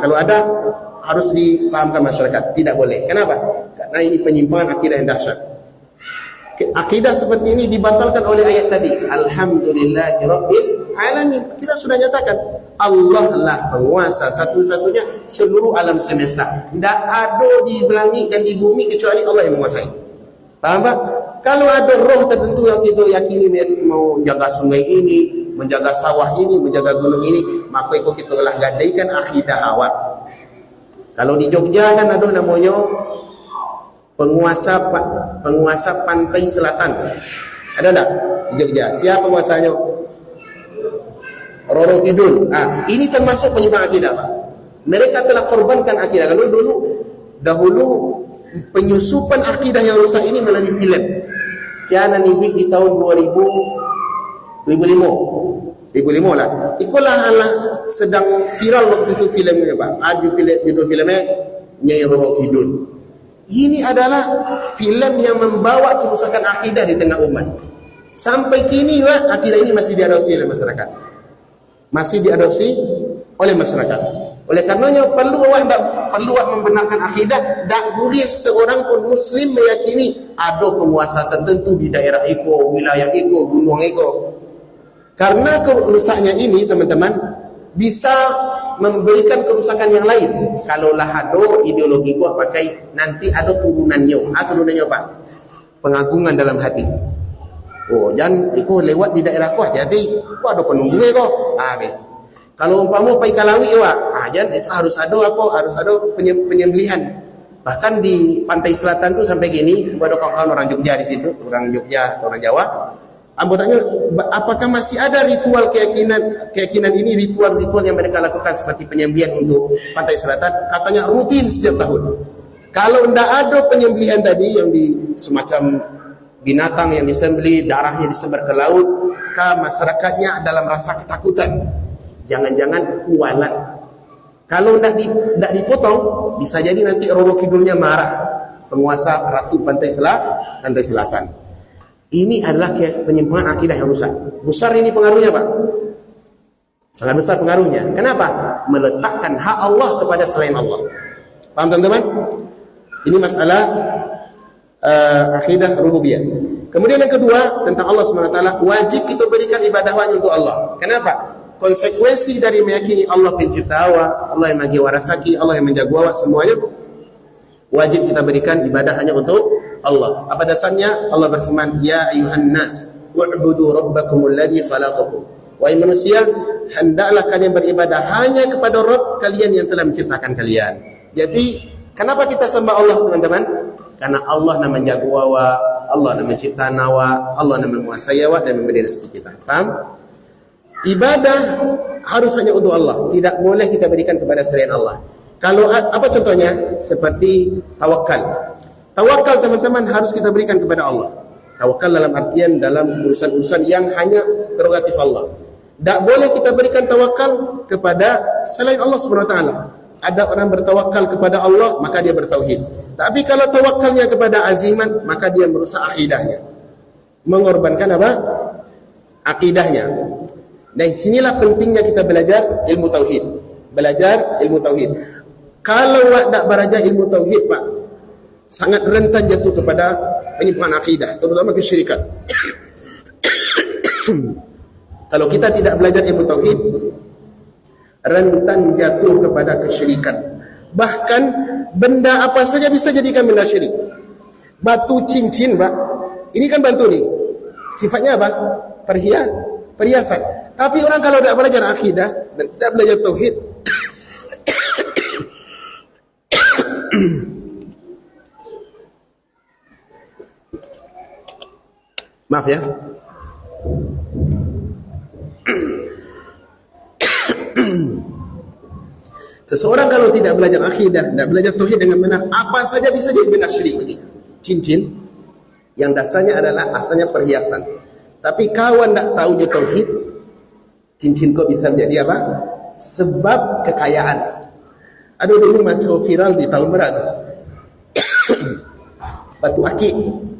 Kalau ada, harus difahamkan masyarakat, tidak boleh. Kenapa? Karena ini penyimpangan akidah yang dahsyat. Akidah seperti ini dibatalkan oleh ayat tadi, Alhamdulillahi Rabbil Alamin. Kita sudah nyatakan Allah lah penguasa satu-satunya seluruh alam semesta. Tidak ada di langit dan di bumi kecuali Allah yang menguasai. Faham tak? Kalau ada roh tertentu yang kita yakini mau jaga sungai ini, menjaga sawah ini, menjaga gunung ini, maka itu kita telah gadaikan akidah awak. Kalau di Jogja kan ada namanya penguasa pantai selatan. Ada tak di Jogja? Siapa penguasanya? Roro Kidul. Ini termasuk penyimpangan akidah, Pak. Mereka telah korbankan akidah. Kalau dahulu penyusupan akidah yang rusak ini melalui filem. Siana Nibik di tahun 2005 lah. Itulah sedang viral waktu itu filmnya, Pak. Judul filmnya Nyai Roro Kidul. Ini adalah filem yang membawa kerusakan akidah di tengah umat. Sampai kini, Pak, akidah ini masih diadopsi oleh masyarakat. Oleh karenanya perlu awak membenarkan akidah. Tak boleh seorang pun Muslim meyakini ada penguasa tertentu di daerah Eko, wilayah Eko, gunung Eko. Karena kerusaknya ini, teman-teman, bisa memberikan kerusakan yang lain. Kalaulah ada ideologi kuat pakai, nanti ada turunannya. Turunannya apa? Pengagungan dalam hati. Jangan ikut lewat di daerah kuat. Jadi, ada penunggu kau. Kalau umpama pai Kalawi, jangan itu harus ada penyembelihan. Bahkan di pantai selatan tu sampai gini, ada kawan-kawan orang Jogja di situ, orang Jogja atau orang Jawa. Tanya, apakah masih ada ritual keyakinan ini, ritual yang mereka lakukan seperti penyembelihan untuk pantai selatan? Katanya rutin setiap tahun. Kalau tidak ada penyembelihan tadi yang di semacam binatang yang disembelih, darahnya disebar ke laut, maka masyarakatnya dalam rasa ketakutan. Jangan-jangan kualat. Kalau tidak dipotong, bisa jadi nanti Roro Kidulnya marah, penguasa Ratu Pantai Selatan. Ini adalah penyimpangan akidah yang rusak. Besar ini pengaruhnya, Pak. Sangat besar pengaruhnya. Kenapa? Meletakkan hak Allah kepada selain Allah. Paham, teman-teman? Ini masalah akidah rububiyah. Kemudian yang kedua, tentang Allah SWT, wajib kita berikan ibadah hanya untuk Allah. Kenapa? Konsekuensi dari meyakini Allah pencipta awak, Allah yang bagi warasaki, Allah yang menjaga awak, semuanya wajib kita berikan ibadah hanya untuk Allah. Apa dasarnya? Allah berfirman, Ya ayuhan nas, u'budu rabbakumul ladzi khalaqakum. Wahai manusia, hendaklah kalian beribadah hanya kepada Rabb kalian yang telah menciptakan kalian. Jadi, kenapa kita sembah Allah, teman-teman? Karena Allah yang menjaga awak, Allah yang mencipta nawa, Allah yang menguasai awak dan memberi rezeki kita. Faham? Ibadah harus hanya untuk Allah, tidak boleh kita berikan kepada selain Allah. Kalau apa contohnya? Seperti tawakal. Tawakal teman-teman harus kita berikan kepada Allah. Tawakal dalam artian dalam urusan-urusan yang hanya prerogatif Allah. Tak boleh kita berikan tawakal kepada selain Allah SWT. Ada orang bertawakal kepada Allah, maka dia bertauhid. Tapi kalau tawakalnya kepada aziman, maka dia merusak akidahnya, mengorbankan apa? Akidahnya. Dan sinilah pentingnya kita belajar ilmu tauhid. Belajar ilmu tauhid. Kalau tak belajar ilmu tauhid, Pak, sangat rentan jatuh kepada penyimpangan akidah, terutama kesyirikan. Kalau kita tidak belajar ilmu tauhid, rentan jatuh kepada kesyirikan. Bahkan benda apa saja bisa jadikan benda syirik. Batu cincin, Pak, ini kan batu nih, sifatnya apa? Perhiasan. Tapi orang kalau tidak belajar akidah dan tidak belajar tauhid, maaf ya, seseorang kalau tidak belajar akidah, tidak belajar tauhid dengan benar, apa saja bisa jadi benda syirik. Cincin yang dasarnya adalah asalnya perhiasan, tapi kawan tak tahu je tauhid, cincin kok bisa menjadi apa? Sebab kekayaan. Ada dulu masuk viral di tahun berapa? Batu akik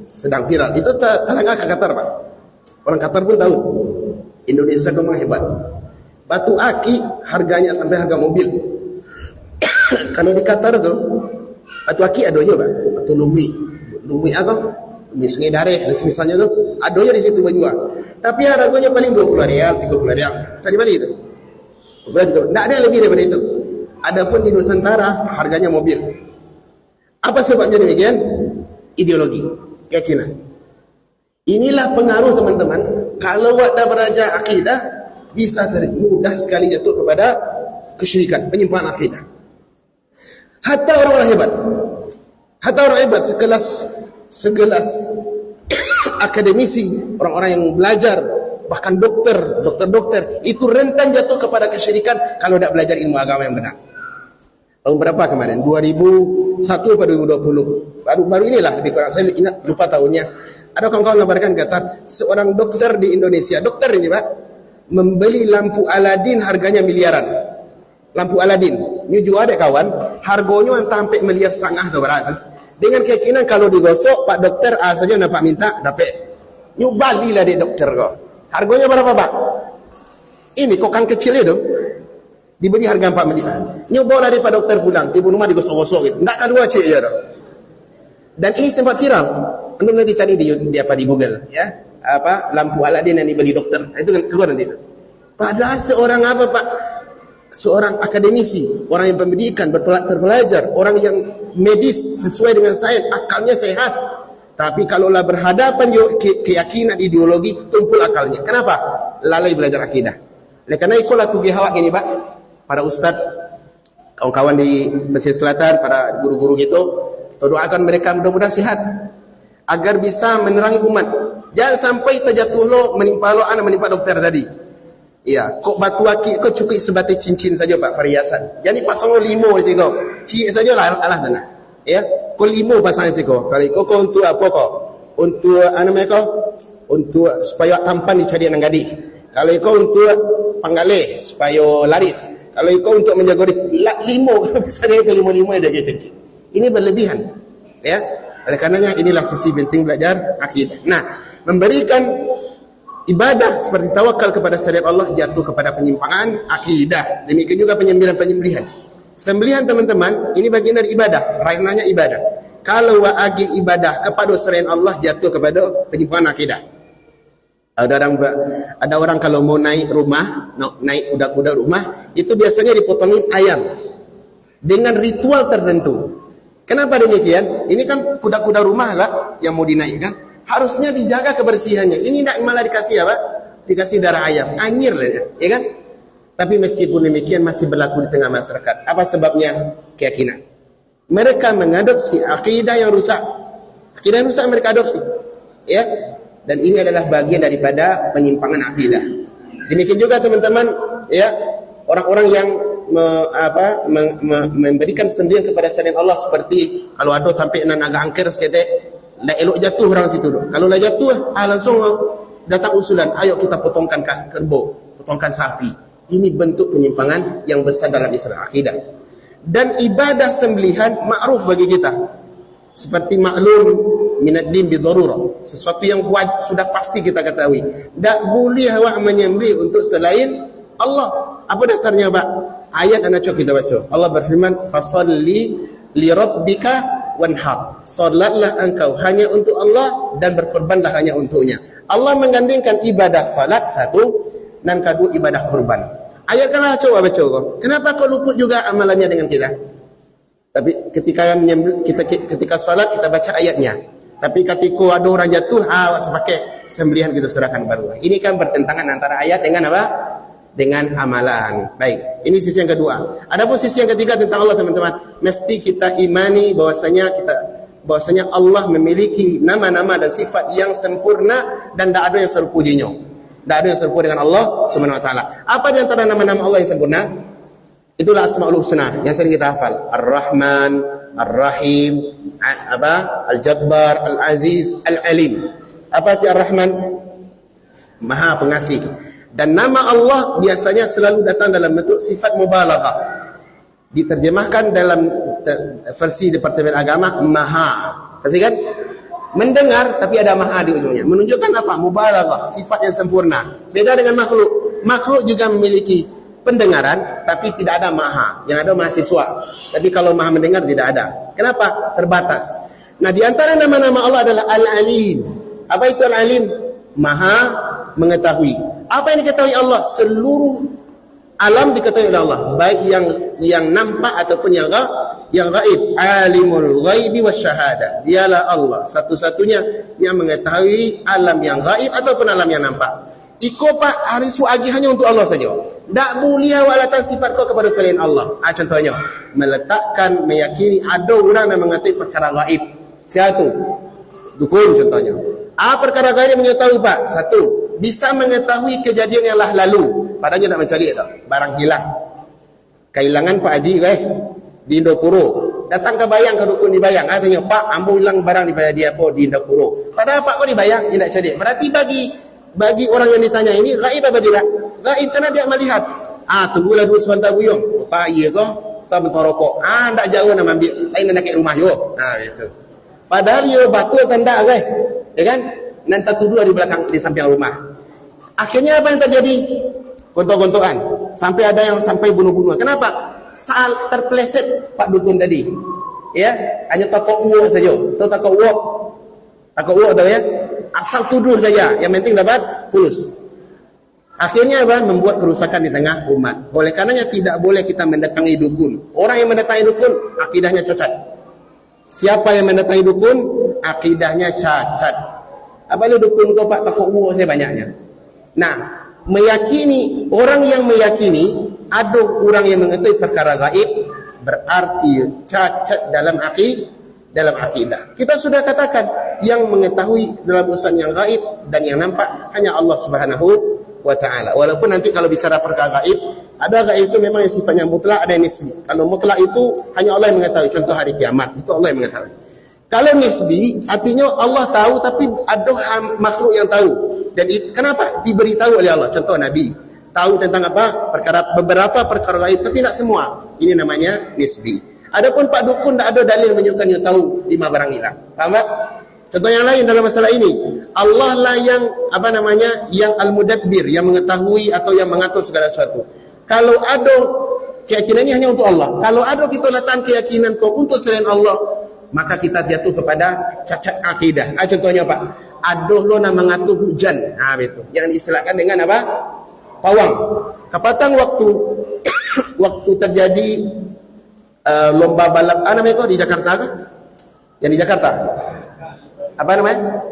sedang viral. Itu terangga ke Qatar, Pak. Orang Qatar pun tahu Indonesia memang hebat. Batu akik harganya sampai harga mobil. Kalau di Qatar tuh batu akik adanya, Pak. Batu lumi apa? Lumi Sungai Dareh misalnya tuh adanya di situ berjual. Tapi harganya paling 20 rial, 30 rial. Bisa dibeli itu. Tidak ada yang lebih daripada itu. Adapun di Nusantara harganya mobil. Apa sebabnya demikian? Ideologi, keyakinan. Inilah pengaruh teman-teman. Kalau ada belajar akidah, bisa mudah sekali jatuh kepada kesyirikan, penyimpangan akidah. Hatta orang-orang hebat, sekelas akademisi, orang-orang yang belajar, bahkan dokter, itu rentan jatuh kepada kesyirikan kalau tidak belajar ilmu agama yang benar. Tahun berapa kemarin? 2001 atau 2020? Baru inilah lebih kurang, saya ingat, lupa tahunnya. Ada kawan-kawan ngabarkan kata seorang dokter di Indonesia, dokter ini, Pak, membeli lampu Aladin harganya miliaran. Lampu Aladin, ini jual deh kawan, harganya sampai 1,5 miliar atau berapa. Dengan keyakinan kalau digosok, Pak dokter saja dapat minta, dapat. Ini balilah deh dokter kok. Harganya berapa, Pak? Ini kokang kecil itu dibeli harga 4 miliar. Nyobalah dia Pak dokter pulang, tiba rumah digosok-gosok gitu. Enggak kedua cik ya. Dan ini sempat viral. Anda nanti cari di Google ya. Apa lampu Aladin yang dibeli dokter. Itu kan keluar nanti itu. Padahal seorang apa, Pak? Seorang akademisi, orang yang pendidikan, terpelajar, orang yang medis sesuai dengan sains, akalnya sehat. Tapi kalaulah berhadapan keyakinan ideologi, tumpul akalnya. Kenapa? Lalai belajar akidah. Oleh karena itulah tugas awak ini, Pak, para ustaz, kawan-kawan di Mesir Selatan, para guru-guru gitu, doakan mereka mudah-mudahan sehat agar bisa menerangi umat. Jangan sampai terjatuh lo menimpa lo anak menimpa dokter tadi. Iya, kok batu akik kok cukup sebatas cincin saja, Pak, perhiasan. Jadi pasang lo limo sih kau. Cik saja lah alah tanah. Ya, kau limo pasang sih kau. Kalau kau untuk apa kau? Untuk mereka untuk supaya tampan dicari anak gadis. Kalau kau untuk panggale supaya laris. Kalau kau untuk menjaga limo, bisa dia ke limo-limo ada cincin. Ini berlebihan. Ya. Oleh karenanya inilah sisi penting belajar akidah. Nah, memberikan ibadah seperti tawakal kepada syariat Allah jatuh kepada penyimpangan akidah. Demikian juga penyembelihan. Sembelihan teman-teman, ini bagian dari ibadah, ranahnya ibadah. Kalau agi ibadah kepada selain Allah jatuh kepada penyimpangan akidah. Ada orang kalau mau naik rumah, naik kuda-kuda rumah, itu biasanya dipotongin ayam dengan ritual tertentu. Kenapa demikian? Ini kan kuda-kuda rumah lah yang mau dinaikkan. Harusnya dijaga kebersihannya. Ini tidak malah dikasih apa? Dikasih darah ayam, anyir lah ya kan? Tapi meskipun demikian masih berlaku di tengah masyarakat. Apa sebabnya? Keyakinan. Mereka mengadopsi akidah yang rusak. Akidah yang rusak mereka adopsi. Ya, dan ini adalah bagian daripada penyimpangan akidah. Demikian juga teman-teman, ya, orang-orang yang memberikan sendirian kepada selain Allah, seperti kalau ada sampai nan agak angker sekete, dah elok jatuh orang situ. Kalau dah jatuh, langsung datang usulan, ayo kita potongkan kerbau, potongkan sapi. Ini bentuk penyimpangan yang besar dalam Islam akidah. Dan ibadah sembelihan ma'ruf bagi kita. Seperti maklum minad din bi darurah, sesuatu yang sudah pasti kita ketahui. Tak boleh awak menyembelih untuk selain Allah. Apa dasarnya, Pak? Ayat anda coba kita baca. Allah berfirman, fasalli li rabbika wanhar. Salatlah engkau hanya untuk Allah dan berkorbanlah hanya untuknya. Allah menggandingkan ibadah salat satu dan kedua ibadah kurban. Ayat kana coba baca kau. Kenapa kau luput juga amalannya dengan kita? Tapi ketika salat kita baca ayatnya. Tapi ketika ada orang jatuh, awak pakai sembelihan kita serahkan baru. Ini kan bertentangan antara ayat dengan apa? Dengan amalan. Baik, ini sisi yang kedua. Adapun sisi yang ketiga tentang Allah, teman-teman, mesti kita imani bahwasanya Allah memiliki nama-nama dan sifat yang sempurna dan tidak ada yang serupa dengannya. Tidak ada yang serupa dengan Allah Subhanahu wa taala. Apa di antara nama-nama Allah yang sempurna? Itulah Asmaul Husna yang sering kita hafal. Ar-Rahman, Ar-Rahim, Al-Jabbar, Al-Aziz, Al-Alim. Apa arti Ar-Rahman? Maha pengasih. Dan nama Allah biasanya selalu datang dalam bentuk sifat mubalaghah. Diterjemahkan dalam versi Departemen Agama Maha. Pasti kan? Mendengar tapi ada Maha di ujungnya. Menunjukkan apa? Mubalaghah, sifat yang sempurna. Beda dengan makhluk. Makhluk juga memiliki pendengaran tapi tidak ada Maha. Yang ada mahasiswa. Tapi kalau Maha mendengar tidak ada. Kenapa? Terbatas. Nah, di antara nama-nama Allah adalah Al-Alim. Apa itu Al-Alim? Maha mengetahui. Apa yang diketahui Allah? Seluruh alam diketahui oleh Allah, baik yang nampak ataupun yang gaib. Alimul ghaibi wasyahadah. Dialah Allah satu-satunya yang mengetahui alam yang gaib ataupun alam yang nampak. Iko pak hari suagi hanya untuk Allah saja. Tak boleh awak letak sifat kau kepada selain Allah. Contohnya, meletakkan, meyakini ada orang yang mengetahui perkara gaib. Siapa tu? Dukun contohnya. Perkara gaib yang mengetahui, Pak? Satu, bisa mengetahui kejadian yang lalu. Padahal nak mencari tak? Barang hilang. Kehilangan Pak Haji di Indopuro. Datang ke Bayang, ke dukun di Bayang. Tanya, Pak, ambo hilang barang daripada dia di Indopuro. Padahal Pak kau di Bayang, dia nak cari. Berarti bagi orang yang ditanya ini gaib apa tidak? Gaib kerana dia melihat. Tunggulah dulu sebentar buyung. Tak iya kau? Tak bentar rokok. Tak jauh nak ambil. Lain nak ke rumah yo. Itu. Padahal yo batu tanda ya kan? Nanti tuduh di belakang, di samping rumah. Akhirnya apa yang terjadi? Gontok-gontokan. Sampai ada yang sampai bunuh-bunuhan. Kenapa? Terpeleset Pak Dukun tadi. Ya, hanya takut uang saja. Tahu takut uang? Takut uang tahu ya? Asal tuduh saja. Yang penting dapat fulus. Akhirnya apa? Membuat kerusakan di tengah umat. Oleh karenanya tidak boleh kita mendatangi dukun. Orang yang mendatangi dukun, akidahnya cacat. Siapa yang mendatangi dukun, akidahnya cacat. Apa lu dukun kau Pak takut uang saya banyaknya. Nah, meyakini, orang yang meyakini ada orang yang mengetahui perkara gaib berarti cacat dalam akidah. Kita sudah katakan yang mengetahui dalam urusan yang gaib dan yang nampak hanya Allah Subhanahu wa taala. Walaupun nanti kalau bicara perkara gaib, ada gaib itu memang yang sifatnya mutlak, ada yang nisbi. Kalau mutlak itu hanya Allah yang mengetahui, contoh hari kiamat, itu Allah yang mengetahui. Kalau nisbi, artinya Allah tahu tapi ada makhluk yang tahu. Dan itu, kenapa? Diberitahu oleh Allah. Contoh Nabi tahu tentang apa? Beberapa perkara gaib tapi tidak semua. Ini namanya nisbi. Adapun Pak Dukun tidak ada dalil menunjukkan dia tahu 5 barang hilang. Faham tak? Contoh yang lain dalam masalah ini, Allah lah yang yang al-mudabbir, yang mengetahui atau yang mengatur segala sesuatu. Kalau ada keyakinannya hanya untuk Allah. Kalau ada kita letakkan keyakinan kau untuk selain Allah, maka kita jatuh kepada cacat akidah. Contohnya Pak, aduh lo nak mengatur hujan. Betul. Yang diistilahkan dengan apa? Pawang. Kapatang waktu terjadi lomba balap namanya kok di Jakarta kah? Yang di Jakarta. Apa namanya?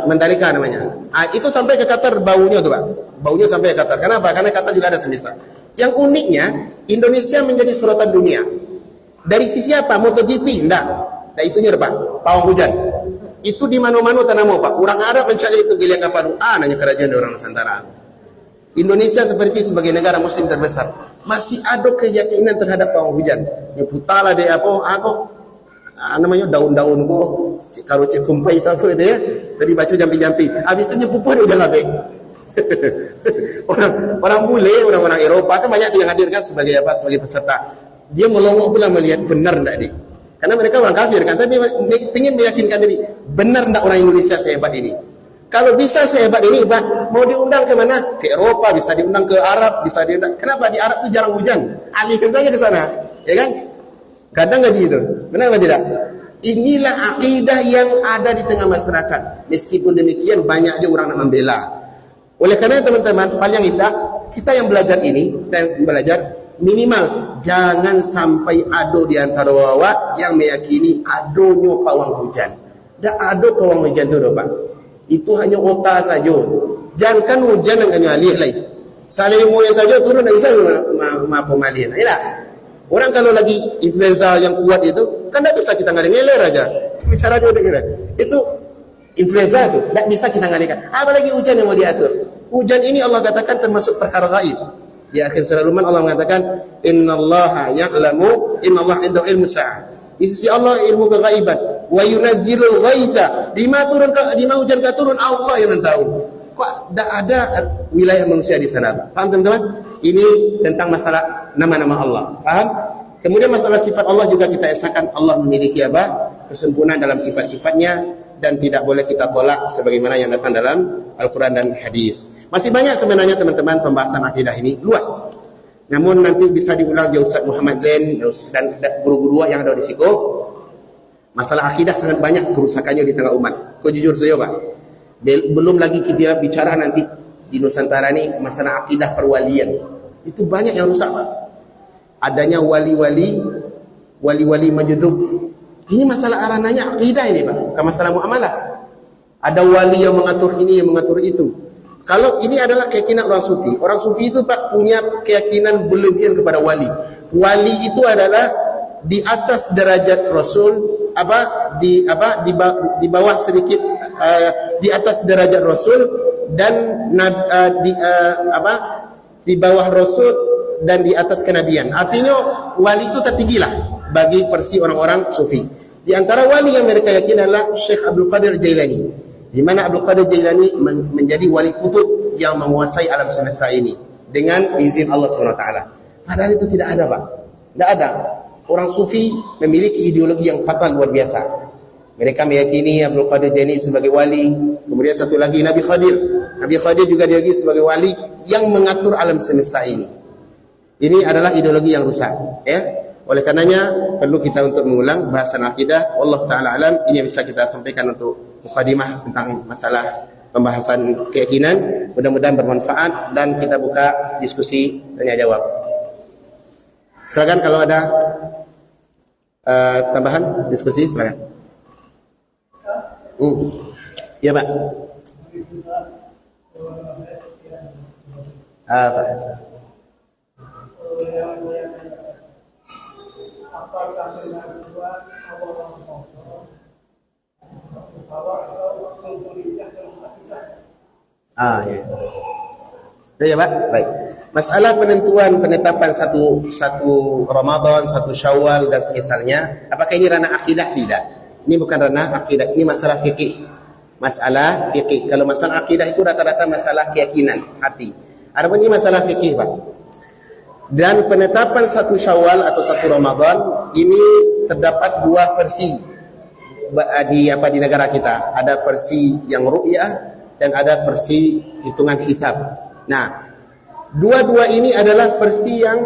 Mandalika namanya. Itu sampai ke Qatar baunya tuh Pak. Baunya sampai ke Qatar. Kenapa? Karena Qatar juga ada semisal. Yang uniknya, Indonesia menjadi sorotan dunia. Dari sisi apa? MotoGP? Enggak. Nah itunya Pak, pawang hujan. Itu di mana-mana tanah mau Pak. Orang Arab mencari itu giliang kapal. Nanya kerajaan orang Nusantara. Indonesia sebagai negara muslim terbesar masih ada keyakinan terhadap pawang hujan. Ya putala deh namanya daun-daun kalau cek kumpai itu apa itu ya. Tadi baca jampi-jampi. Habis itu nyepupuh dia hujan labek. orang bule, orang-orang Eropa kan banyak yang hadirkan sebagai peserta. Dia melongok pula melihat benar enggak dia. Karena mereka orang kafir kan, tapi ingin meyakinkan diri, benar enggak orang Indonesia sehebat ini? Kalau bisa sehebat ini, Pak, mau diundang ke mana? Ke Eropa, bisa diundang ke Arab, bisa diundang. Kenapa di Arab itu jarang hujan? Alihkan saja ke sana, ya kan? Kadang gaji itu, benar atau tidak? Inilah akidah yang ada di tengah masyarakat. Meskipun demikian, banyak juga orang nak membela. Oleh karena teman-teman, paling tidak kita yang belajar ini, minimal jangan sampai ada di antara wawa yang meyakini adanya pawang hujan. Tidak ada pawang hujan itu, Pak. Itu hanya otak saja. Jangan hujan dengan ngalih lagi. Salimu yang saja turun tidak bisa pemalih. Tidak. Orang kalau lagi influenza yang kuat itu kan tidak bisa kita ngeler aja. Bicara dia udah kira. Itu influenza itu tidak bisa kita ngalihkan. Apalagi hujan yang mau diatur. Hujan ini Allah katakan termasuk perkara gaib. Di akhir surah Luqman Allah mengatakan innallaha ya'lamu innallaha indahu ilmu sa'ah. Di sisi Allah ilmu kegaiban. Wa yunazzilul ghaitha. Di mana hujan ka turun Allah yang tahu. Kok tidak ada wilayah manusia di sana? Paham teman-teman? Ini tentang masalah nama-nama Allah. Paham? Kemudian masalah sifat Allah juga kita esakan Allah memiliki apa? Kesempurnaan dalam sifat-sifatnya dan tidak boleh kita tolak sebagaimana yang datang dalam Al-Quran dan hadis. Masih banyak sebenarnya teman-teman pembahasan akidah ini luas. Namun nanti bisa diulang di Ustaz Muhammad Zain dan guru-guru yang ada di Siko. Masalah akidah sangat banyak kerusakannya di tengah umat. Kau jujur saya Pak. Belum lagi kita bicara nanti di Nusantara ini masalah akidah perwalian. Itu banyak yang rusak Pak. Adanya wali-wali majdzub. Ini masalah arananya akidah ini Pak. Bukan masalah muamalah. Ada wali yang mengatur ini, yang mengatur itu. Kalau ini adalah keyakinan orang sufi. Orang sufi itu Pak punya keyakinan berlebihan kepada wali. Wali itu adalah di atas derajat Rasul, di bawah sedikit di atas derajat Rasul dan di bawah Rasul dan di atas kenabian. Artinya wali itu tertinggilah bagi versi orang-orang sufi. Di antara wali yang mereka yakin adalah Syekh Abdul Qadir Jailani. Di mana Abdul Qadir Jailani menjadi wali kutub yang menguasai alam semesta ini dengan izin Allah SWT. Padahal itu tidak ada Pak. Tidak ada. Orang sufi memiliki ideologi yang fatal luar biasa. Mereka meyakini Abdul Qadir Jailani sebagai wali. Kemudian satu lagi Nabi Khadir. Nabi Khadir juga diyakini sebagai wali yang mengatur alam semesta ini. Ini adalah ideologi yang rusak. Ya. Oleh karenanya perlu kita untuk mengulang bahasan akidah. Wallahu taala alam. Ini yang bisa kita sampaikan untuk mukadimah tentang masalah pembahasan keyakinan. Mudah-mudahan bermanfaat dan kita buka diskusi tanya jawab. Silakan kalau ada tambahan diskusi silakan. Ya Pak. Pak. Ya Pak, baik. Masalah penetapan satu Ramadan, satu Syawal dan semisalnya, apakah ini ranah akidah? Tidak. Ini bukan ranah akidah, ini masalah fikih. Masalah fikih. Kalau masalah akidah itu rata-rata masalah keyakinan hati. Adapun ini masalah fikih, Pak. Dan penetapan satu Syawal atau satu Ramadan ini terdapat dua versi di negara kita. Ada versi yang ru'yah dan ada versi hitungan hisab. Nah, dua-dua ini adalah versi yang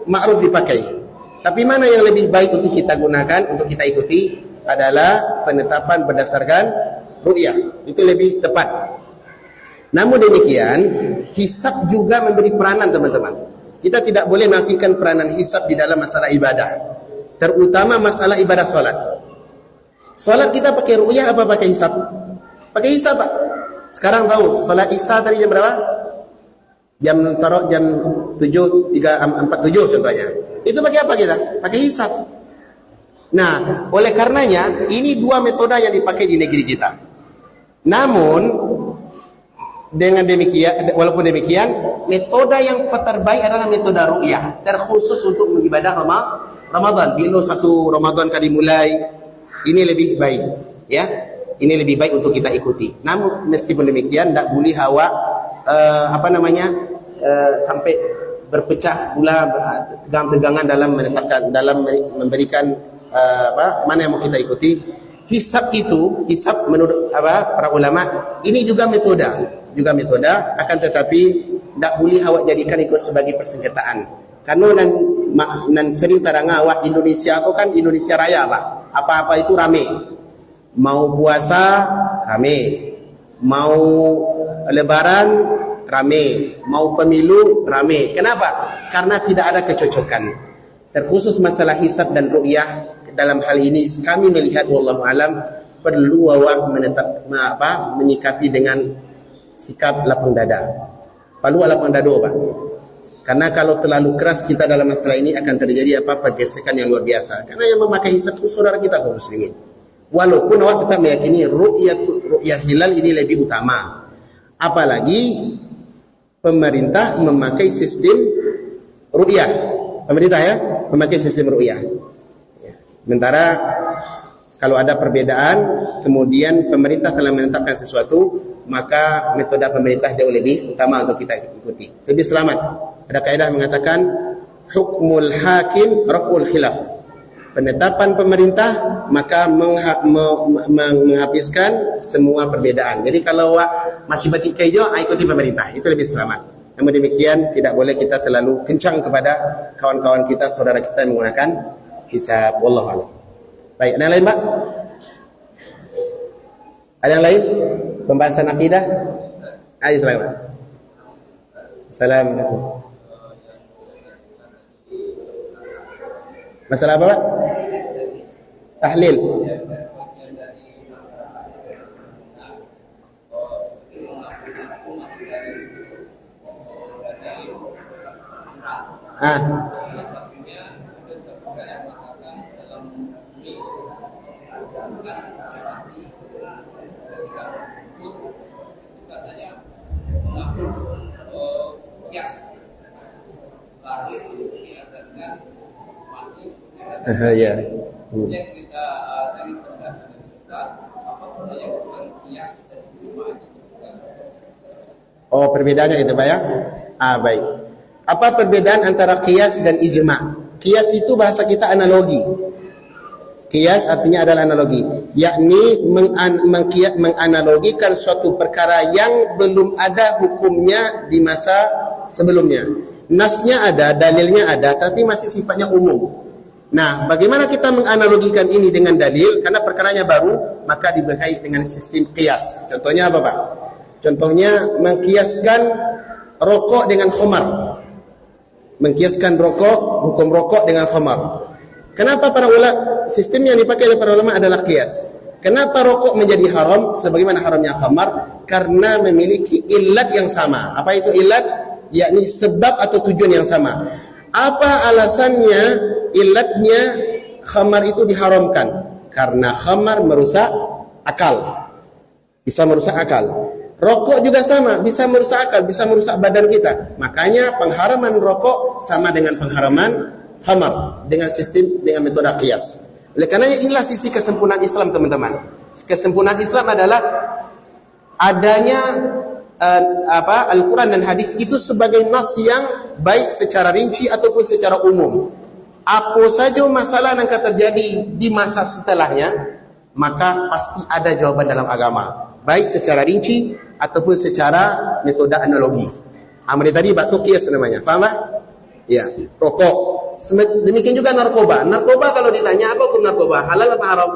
ma'ruf dipakai. Tapi mana yang lebih baik untuk kita gunakan, untuk kita ikuti adalah penetapan berdasarkan ru'yah. Itu lebih tepat. Namun demikian, hisab juga memberi peranan teman-teman. Kita tidak boleh nafikan peranan hisab di dalam masalah ibadah. Terutama masalah ibadah salat. Salat kita pakai ru'yah apa pakai hisab? Pakai hisab, Pak. Sekarang tahu, salat Isya tadi jam berapa? Jam 7.47 contohnya. Itu pakai apa kita? Pakai hisab. Nah, oleh karenanya ini dua metode yang dipakai di negeri kita. Namun dengan demikian, walaupun demikian, metode yang terbaik adalah metode ru'yah, terkhusus untuk beribadah Ramadan. Bila satu Ramadan kali mulai, ini lebih baik, ya. Ini lebih baik untuk kita ikuti. Namun meskipun demikian, tak boleh hawa sampai berpecah pula, tegang-tegangan dalam menetapkan, dalam memberikan mana yang mau kita ikuti. Hisab menurut para ulama, ini juga metode, akan tetapi tak boleh awak jadikan itu sebagai persengketaan. Karena nan sering terang awak Indonesia aku kan Indonesia Raya, Pak. Apa-apa itu rame. Mau puasa rame, mau lebaran rame, mau pemilu rame. Kenapa? Karena tidak ada kecocokan. Terkhusus masalah hisab dan ru'yah, dalam hal ini kami melihat wallahu alam perlu awak menyikapi dengan sikap lapang dada. Perlu lapang dada, Pak. Karena kalau terlalu keras kita dalam masalah ini akan terjadi pergesekan yang luar biasa. Karena yang memakai hisab itu saudara kita kaum muslimin. Walaupun awak tetap meyakini ru'yah hilal ini lebih utama. Apalagi pemerintah memakai sistem ru'yah. Pemerintah ya, memakai sistem ru'yah. Sementara kalau ada perbedaan, kemudian pemerintah telah menetapkan sesuatu, maka metode pemerintah jauh lebih utama untuk kita ikuti. Lebih selamat. Ada kaidah mengatakan hukmul hakim raf'ul khilaf. Penetapan pemerintah maka menghabiskan semua perbedaan. Jadi kalau masih batik hijau, ikuti pemerintah. Itu lebih selamat. Namun demikian tidak boleh kita terlalu kencang kepada kawan-kawan kita, saudara kita yang menggunakan hisab. Wallahu a'lam. Baik, ada yang lain, Pak? Ada yang lain? Pembahasan akidah? Ayo silakan. Assalamualaikum. Masalah apa, Pak? Tahlil. Ya. Oh, perbedaannya itu, Pak ya? Baik. Apa perbedaan antara qiyas dan ijma'? Qiyas itu bahasa kita analogi. Qiyas artinya adalah analogi, yakni menganalogikan suatu perkara yang belum ada hukumnya di masa sebelumnya. Nasnya ada, dalilnya ada, tapi masih sifatnya umum. Nah, bagaimana kita menganalogikan ini dengan dalil? Karena perkaranya baru, maka dibekai dengan sistem qiyas. Contohnya apa, Pak? Contohnya mengkiaskan rokok dengan khamar. Mengkiaskan hukum rokok dengan khamar. Kenapa para ulama, sistem yang dipakai oleh para ulama adalah qiyas. Kenapa rokok menjadi haram sebagaimana haramnya khamar? Karena memiliki ilat yang sama. Apa itu ilat? Yakni sebab atau tujuan yang sama. Apa alasannya ilatnya khamar itu diharamkan? Karena khamar merusak akal. Bisa merusak akal. Rokok juga sama, bisa merusak akal, bisa merusak badan kita. Makanya pengharaman rokok sama dengan pengharaman khamar dengan metode qiyas. Oleh karenanya inilah sisi kesempurnaan Islam, teman-teman. Kesempurnaan Islam adalah adanya Al-Quran dan hadis itu sebagai nas yang baik secara rinci ataupun secara umum. Apa saja masalah yang akan terjadi di masa setelahnya, maka pasti ada jawaban dalam agama, baik secara rinci ataupun secara metode analogi. Amri tadi batu qiyas namanya, faham tak? Ya, rokok. Demikian juga narkoba. Narkoba kalau ditanya apa hukum narkoba, halal apa haram?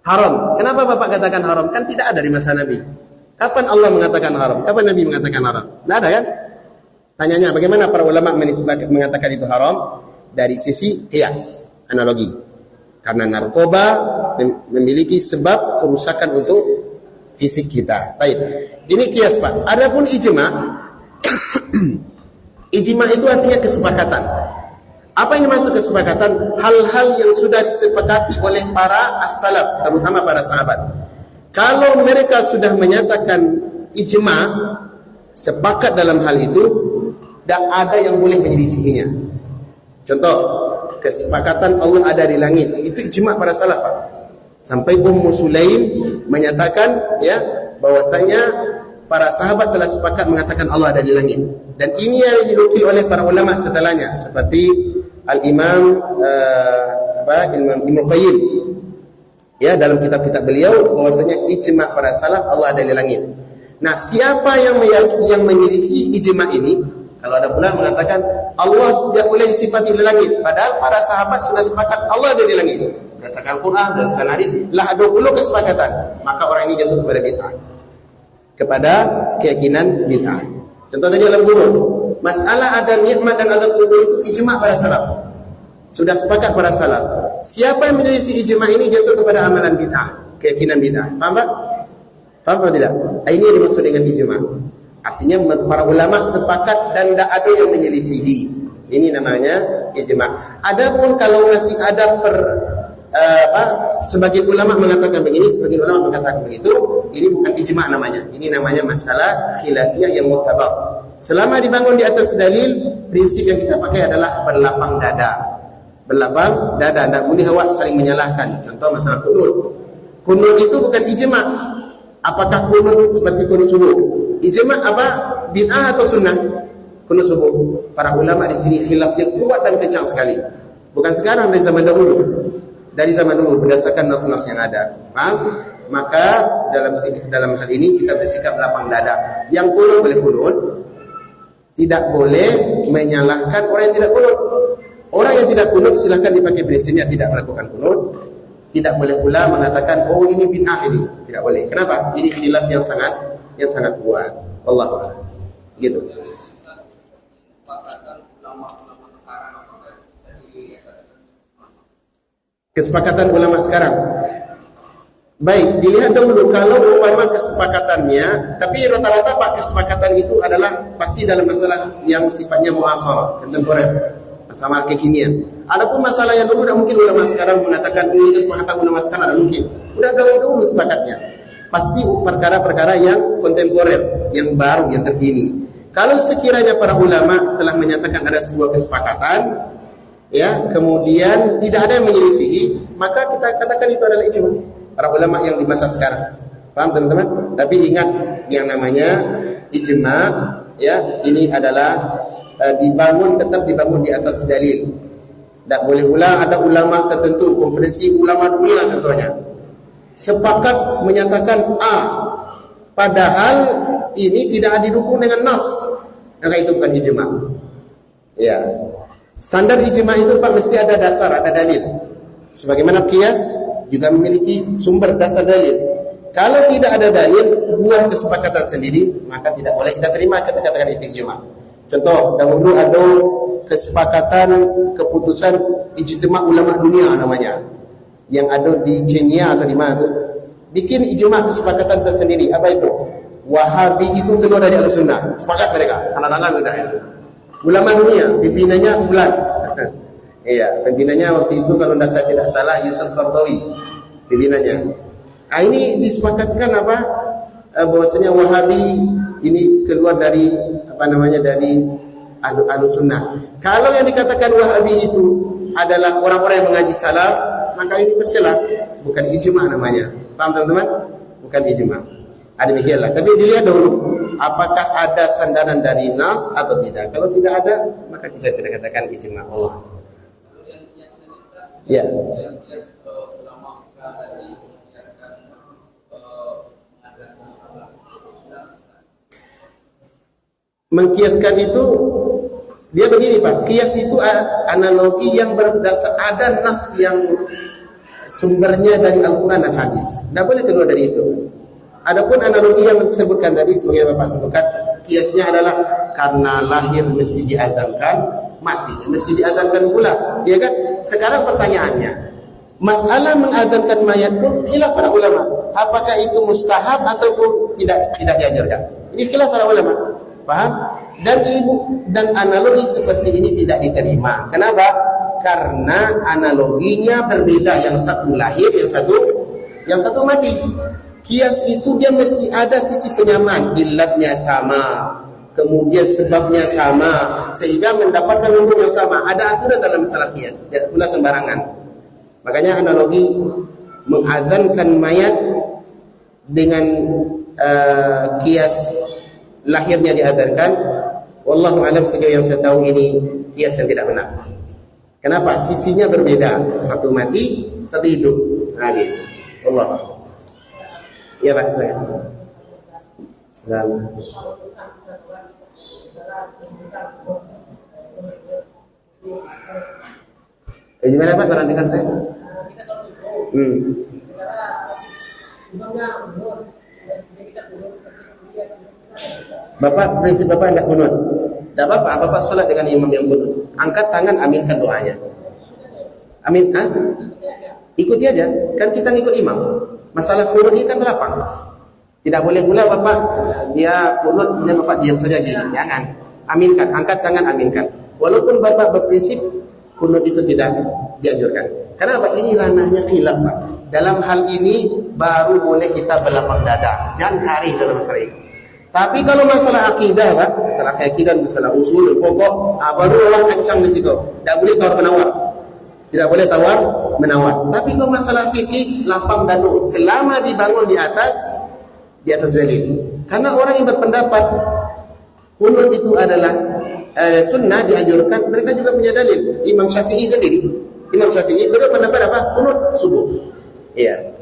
Haram. Kenapa Bapak katakan haram? Kan tidak ada di masa Nabi. Kapan Allah mengatakan haram? Kapan Nabi mengatakan haram? Tidak ada kan? Tanyanya bagaimana para ulama mengatakan itu haram? Dari sisi qiyas, analogi. Karena narkoba memiliki sebab kerusakan untuk fisik kita. Baik. Ini qiyas, Pak. Adapun ijma', ijma' itu artinya kesepakatan. Apa yang dimaksud kesepakatan? Hal-hal yang sudah disepakati oleh para as-salaf, terutama para sahabat. Kalau mereka sudah menyatakan ijma, sepakat dalam hal itu, tak ada yang boleh menyelisihinya. Contoh, kesepakatan Allah ada di langit, itu ijma para salaf. Sampai Ummu Sulaim menyatakan ya bahwasanya para sahabat telah sepakat mengatakan Allah ada di langit. Dan ini yang dinukil oleh para ulama setelahnya, seperti Al-Imam Ibnu Qayyim ya dalam kitab-kitab beliau bahwasanya ijma para salaf Allah ada di langit. Nah, siapa yang menyelisih ijma ini? Kalau ada pula mengatakan Allah tidak boleh disifati di langit, padahal para sahabat sudah sepakat Allah ada di langit. Berdasarkan Quran, berdasarkan hadis, lah 20 kesepakatan, maka orang ini jatuh kepada bid'ah. Kepada keyakinan bid'ah. Contoh tadi dalam qubur. Masalah ada nikmat dan ada kubur itu ijma para salaf. Sudah sepakat para salaf. Siapa yang menyelisih ijma ini jatuh kepada amalan bid'ah, keyakinan bid'ah. Paham tak? Paham atau tidak? Ini yang dimaksud dengan ijma. Artinya para ulama sepakat dan tidak ada yang menyelisihi. Ini namanya ijma. Adapun kalau masih ada sebagian ulama mengatakan begini, sebagian ulama mengatakan begitu, ini bukan ijma namanya. Ini namanya masalah khilafiyah yang mu'tabar. Selama dibangun di atas dalil, prinsip yang kita pakai adalah berlapang dada. Berlapang dada, tidak boleh awak saling menyalahkan. Contoh masalah kunut. Kunut itu bukan ijma. Apakah kunut seperti kunut subuh? Ijma apa? Bid'ah atau sunnah? Kunut subuh. Para ulama di sini khilafnya kuat dan kencang sekali. Bukan sekarang, dari zaman dahulu. Dari zaman dulu berdasarkan nas-nas yang ada. Paham? Maka dalam hal ini kita bersikap lapang dada. Yang kunut boleh kunut, tidak boleh menyalahkan orang yang tidak kunut. Orang yang tidak kunut silakan dipakai prinsipnya tidak melakukan kunut. Tidak boleh pula mengatakan oh ini bid'ah ini. Tidak boleh. Kenapa? Ini khilaf yang sangat kuat. Wallahu a'lam. Gitu. Kesepakatan ulama sekarang. Baik, dilihat dahulu kalau ulama kesepakatannya, tapi rata-rata pak kesepakatan itu adalah pasti dalam masalah yang sifatnya muasarah, kontemporer, masalah kekinian. Adapun masalah yang dulu tidak mungkin ulama sekarang mengatakan ini kesepakatan ulama sekarang tidak mungkin. Udah dahulu sepakatnya. Pasti perkara-perkara yang kontemporer, yang baru, yang terkini. Kalau sekiranya para ulama telah menyatakan ada sebuah kesepakatan, ya, kemudian tidak ada yang menyelisihi, maka kita katakan itu adalah ijma para ulama yang di masa sekarang. Paham teman-teman? Tapi ingat yang namanya ijma ya, ini adalah tetap dibangun di atas dalil. Tak boleh pula ada ulama tertentu, konferensi ulama dunia contohnya, sepakat menyatakan A, padahal ini tidak didukung dengan nas, maka itu bukan ijma. Ya. Standar ijma itu Pak mesti ada dasar, ada dalil. Sebagaimana qiyas juga memiliki sumber dasar dalil. Kalau tidak ada dalil, buat kesepakatan sendiri, maka tidak boleh kita terima, kita katakan itu ijma. Contoh, dahulu ada kesepakatan keputusan ijtima ulama dunia namanya, yang ada di China atau di mana tu, bikin ijma kesepakatan tersendiri. Apa itu? Wahabi itu keluar dari Ahlussunnah. Sepakat mereka, tanda tangan sudah itu. Ulama dunia, pimpinannya fulan. Iya, pimpinannya waktu itu kalau saya tidak salah Yusuf Qaradawi pimpinannya. Ini disepakatkan apa? Bahwasanya Wahabi ini keluar dari dari Ahlussunnah. Kalau yang dikatakan Wahabi itu adalah orang-orang yang mengaji salaf, maka ini tercela, bukan ijma namanya. Paham teman-teman? Bukan ijma. Demikianlah. Tapi dilihat dulu apakah ada sandaran dari nas atau tidak. Kalau tidak ada, maka kita tidak katakan ijma. Allah. Ya. Mengkiaskan itu dia begini Pak. Kias itu analogi yang berdasar ada nas yang sumbernya dari Al-Quran dan hadis. Tidak boleh keluar dari itu. Adapun analogi yang disebutkan tadi sebagai Bapak sebutkan, kiasnya adalah karena lahir mesti diadzankan, mati mesti diadzankan pula, ya kan? Sekarang pertanyaannya, masalah mengadzankan mayat pun khilaf para ulama. Apakah itu mustahab ataupun tidak diajarkan? Ini khilaf para ulama. Paham? Dan analogi seperti ini tidak diterima. Kenapa? Karena analoginya berbeda. Yang satu lahir, yang satu mati. Kias itu dia mesti ada sisi penyamaan, ilatnya sama, kemudian sebabnya sama, sehingga mendapatkan hukum yang sama. Ada aturan dalam masalah kias, tidak pula sembarangan. Makanya analogi mengadzankan mayat dengan kias lahirnya diadzankan, wallahu a'lam, sejauh yang saya tahu ini kias yang tidak benar. Kenapa? Sisinya berbeda, satu mati, satu hidup. Nah, gitu. Allah. Ya Pak, silakan. Selamat. Gimana Pak, perhatikan saya? Bapak, prinsip Bapak tidak kunut. Tidak apa-apa, Bapak sholat dengan imam yang kunut. Angkat tangan, aminkan doanya. Amin, ikuti aja, kan kita ngikut imam. Masalah kunut ini kan lapang. Tidak boleh pula Bapak dia kunut, kemudian Bapak diam saja gini. Jangan. Aminkan, angkat tangan, aminkan. Walaupun Bapak berprinsip kunut itu tidak dianjurkan. Karena Bapak ini ranahnya khilaf, Pak. Dalam hal ini baru boleh kita berlapang dada. Jangan kari dalam masalah ini. Tapi kalau masalah akidah, Pak, masalah keyakinan, masalah usul, pokok, baru orang kencang di situ. Tidak boleh tawar-menawar. Tidak boleh tawar-menawar. Tapi kalau masalah fikih, lapang dada selama dibangun di atas dalil. Karena orang yang berpendapat kunut itu adalah sunnah dianjurkan, mereka juga punya dalil. Imam Syafi'i sendiri, Imam Syafi'i berpendapat apa? Kunut subuh. Iya.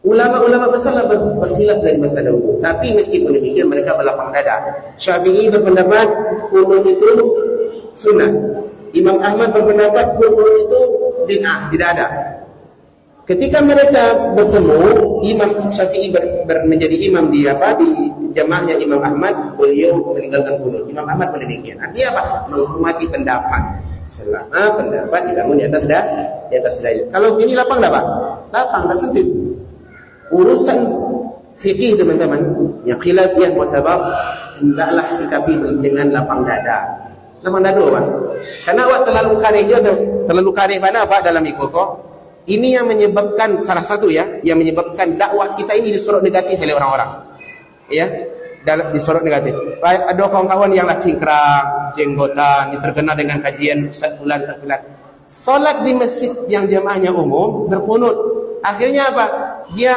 Ulama-ulama besar berkhilaf dari masa dahulu. Tapi meskipun demikian mereka berlapang dada. Syafi'i berpendapat kunut itu sunnah. Imam Ahmad berpendapat kunut itu bid'ah, tidak ada. Ketika mereka bertemu, Imam Syafi'i menjadi imam di jamaahnya Imam Ahmad, beliau meninggalkan kunut. Imam Ahmad pun demikian. Artinya apa? Menghormati pendapat. Selama pendapat dibangun di atas dalil. Kalau ini lapang dah Pak? Lapang, tak sempit. Urusan fikih teman-teman, yang khilafiyah mu'tabar, hendaklah sikapi dengan lapang dada. Lapang dada Pak. Karena awak terlalu karih mana Pak dalam ikut. Ini yang menyebabkan salah satu yang menyebabkan dakwah kita ini disorot negatif oleh orang-orang. Ya, disorot negatif. Ada kawan-kawan yang cingkrang, jenggotan, terkenal dengan kajian Ustaz Fulan. Salat di masjid yang jamaahnya umum berkunut. Akhirnya apa? Dia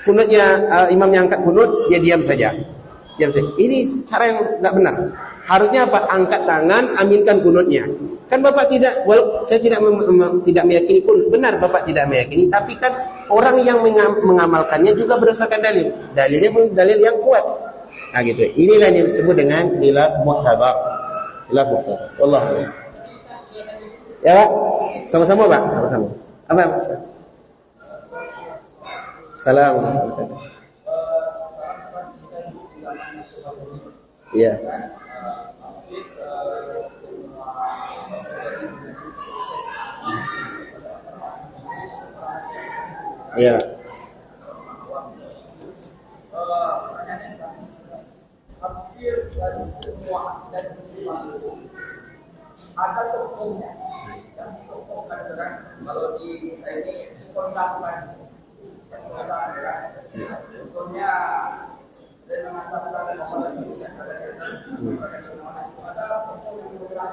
kunutnya imam yang angkat kunut, dia diam saja. Ini cara yang tidak benar. Harusnya apa? Angkat tangan, aminkan kunutnya. Kan Bapak saya tidak meyakini pun benar Bapak tidak meyakini, tapi kan orang yang mengamalkannya juga berdasarkan dalil. Dalilnya pun dalil yang kuat. Nah gitu. Inilah yang disebut dengan khilaf mu'tabar. Khilaf mu'tabar. Wallah. Ya Pak? Sama-sama Pak? Sama-sama. Apa? Assalamualaikum. Iya. Iya. Hampir dari semua dan ada tokohnya yang ditokohkan dengan kalau di ini kontakkan contohnya dan mengatakan bahwa itu ada tokoh yang bergerak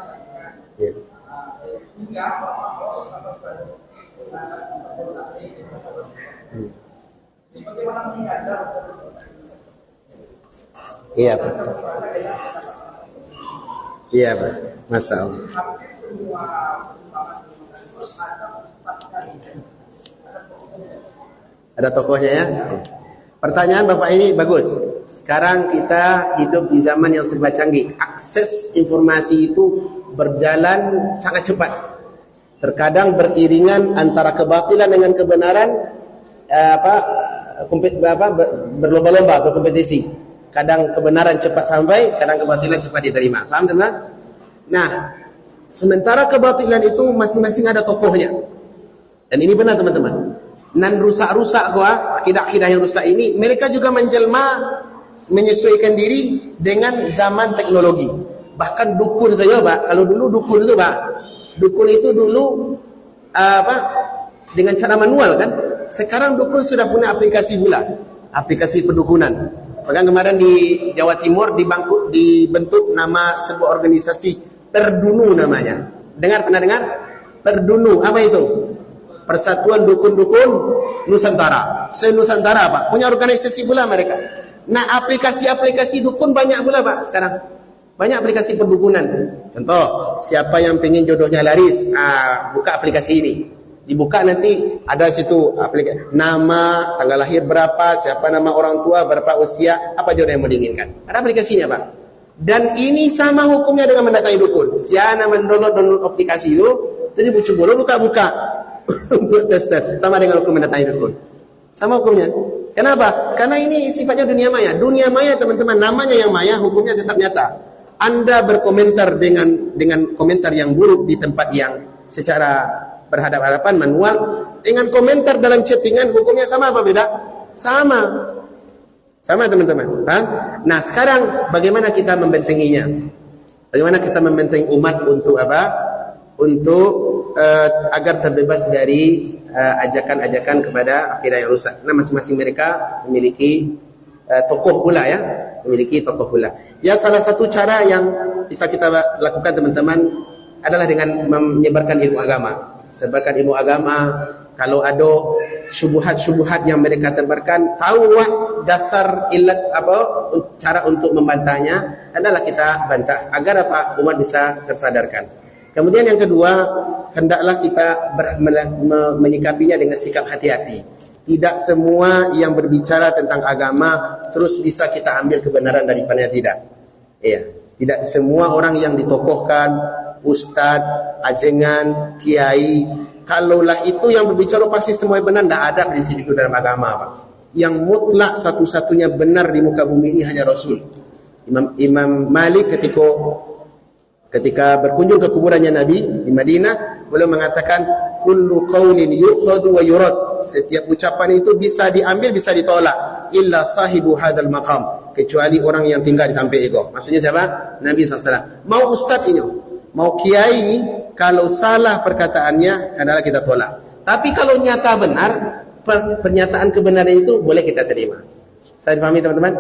sehingga bagaimana menghindar? Iya Pak. Iya Pak. Masya Allah. Ada tokohnya ya. Pertanyaan Bapak ini bagus. Sekarang kita hidup di zaman yang serba canggih. Akses informasi itu berjalan sangat cepat. Terkadang beriringan antara kebatilan dengan kebenaran, berlomba-lomba, berkompetisi. Kadang kebenaran cepat sampai, kadang kebatilan cepat diterima. Paham teman? Nah, sementara kebatilan itu masing-masing ada tokohnya. Dan ini benar teman-teman. Nan rusak-rusak akidah-akidah yang rusak ini, mereka juga menjelma menyesuaikan diri dengan zaman teknologi. Bahkan dukun saja, Pak. Kalau dulu dukun itu, Pak, dukun itu dulu dengan cara manual kan. Sekarang dukun sudah punya aplikasi pula, aplikasi perdukunan. Bahkan kemarin di Jawa Timur dibentuk nama sebuah organisasi Perdunu namanya. Pernah dengar? Perdunu, apa itu? Persatuan Dukun-Dukun Nusantara. Se-Nusantara, Pak. Punya organisasi pula mereka. Nah, aplikasi-aplikasi dukun banyak pula, Pak, sekarang. Banyak aplikasi perdukunan. Contoh, siapa yang pengen jodohnya laris, buka aplikasi ini. Dibuka nanti ada situ aplikasi nama, tanggal lahir berapa, siapa nama orang tua, berapa usia, apa jodoh yang mau diinginkan. Ada aplikasinya, Pak. Dan ini sama hukumnya dengan mendatangi dukun. Siapa mendownload aplikasi itu, jadi bucu-bucu buka-buka untuk tes. Sama dengan hukum mendatangi dukun. Sama hukumnya. Kenapa? Karena ini sifatnya dunia maya. Dunia maya, teman-teman, namanya yang maya, hukumnya tetap nyata. Anda berkomentar dengan komentar yang buruk di tempat yang secara berhadapan-hadapan manual, dengan komentar dalam chattingan, hukumnya sama apa beda? Sama teman-teman. Nah, sekarang bagaimana kita membentenginya? Bagaimana kita membentengi umat untuk apa? Untuk agar terbebas dari ajakan-ajakan kepada akidah yang rusak. Nah, masing-masing mereka memiliki tokoh pula ya, memiliki tokoh pula. Ya, salah satu cara yang bisa kita lakukan teman-teman adalah dengan menyebarkan ilmu agama. Sebarkan ilmu agama. Kalau ada syubhat-syubhat yang mereka tebarkan, tahulah dasar ilat cara untuk membantahnya, adalah kita bantah agar umat bisa tersadarkan. Kemudian yang kedua, hendaklah kita menyikapinya dengan sikap hati-hati. Tidak semua yang berbicara tentang agama terus bisa kita ambil kebenaran daripadanya, tidak. Iya, tidak semua orang yang ditokohkan, ustadz, ajengan, kiai, kalaulah itu yang berbicara pasti semua benar, tidak ada prinsip itu dalam agama, Pak. Yang mutlak satu-satunya benar di muka bumi ini hanya Rasul. Imam Malik ketika berkunjung ke kuburannya Nabi di Madinah, beliau mengatakan kullu qaulin yu'khadhu wa yurad. Setiap ucapan itu bisa diambil, bisa ditolak, illa sahibu hadzal maqam, kecuali orang yang tinggal di tampil ego. Maksudnya siapa? Nabi SAW. Mau ustaz ini, mau kiai, kalau salah perkataannya adalah kita tolak. Tapi kalau nyata benar, pernyataan kebenaran itu boleh kita terima. Saya pahami teman-teman?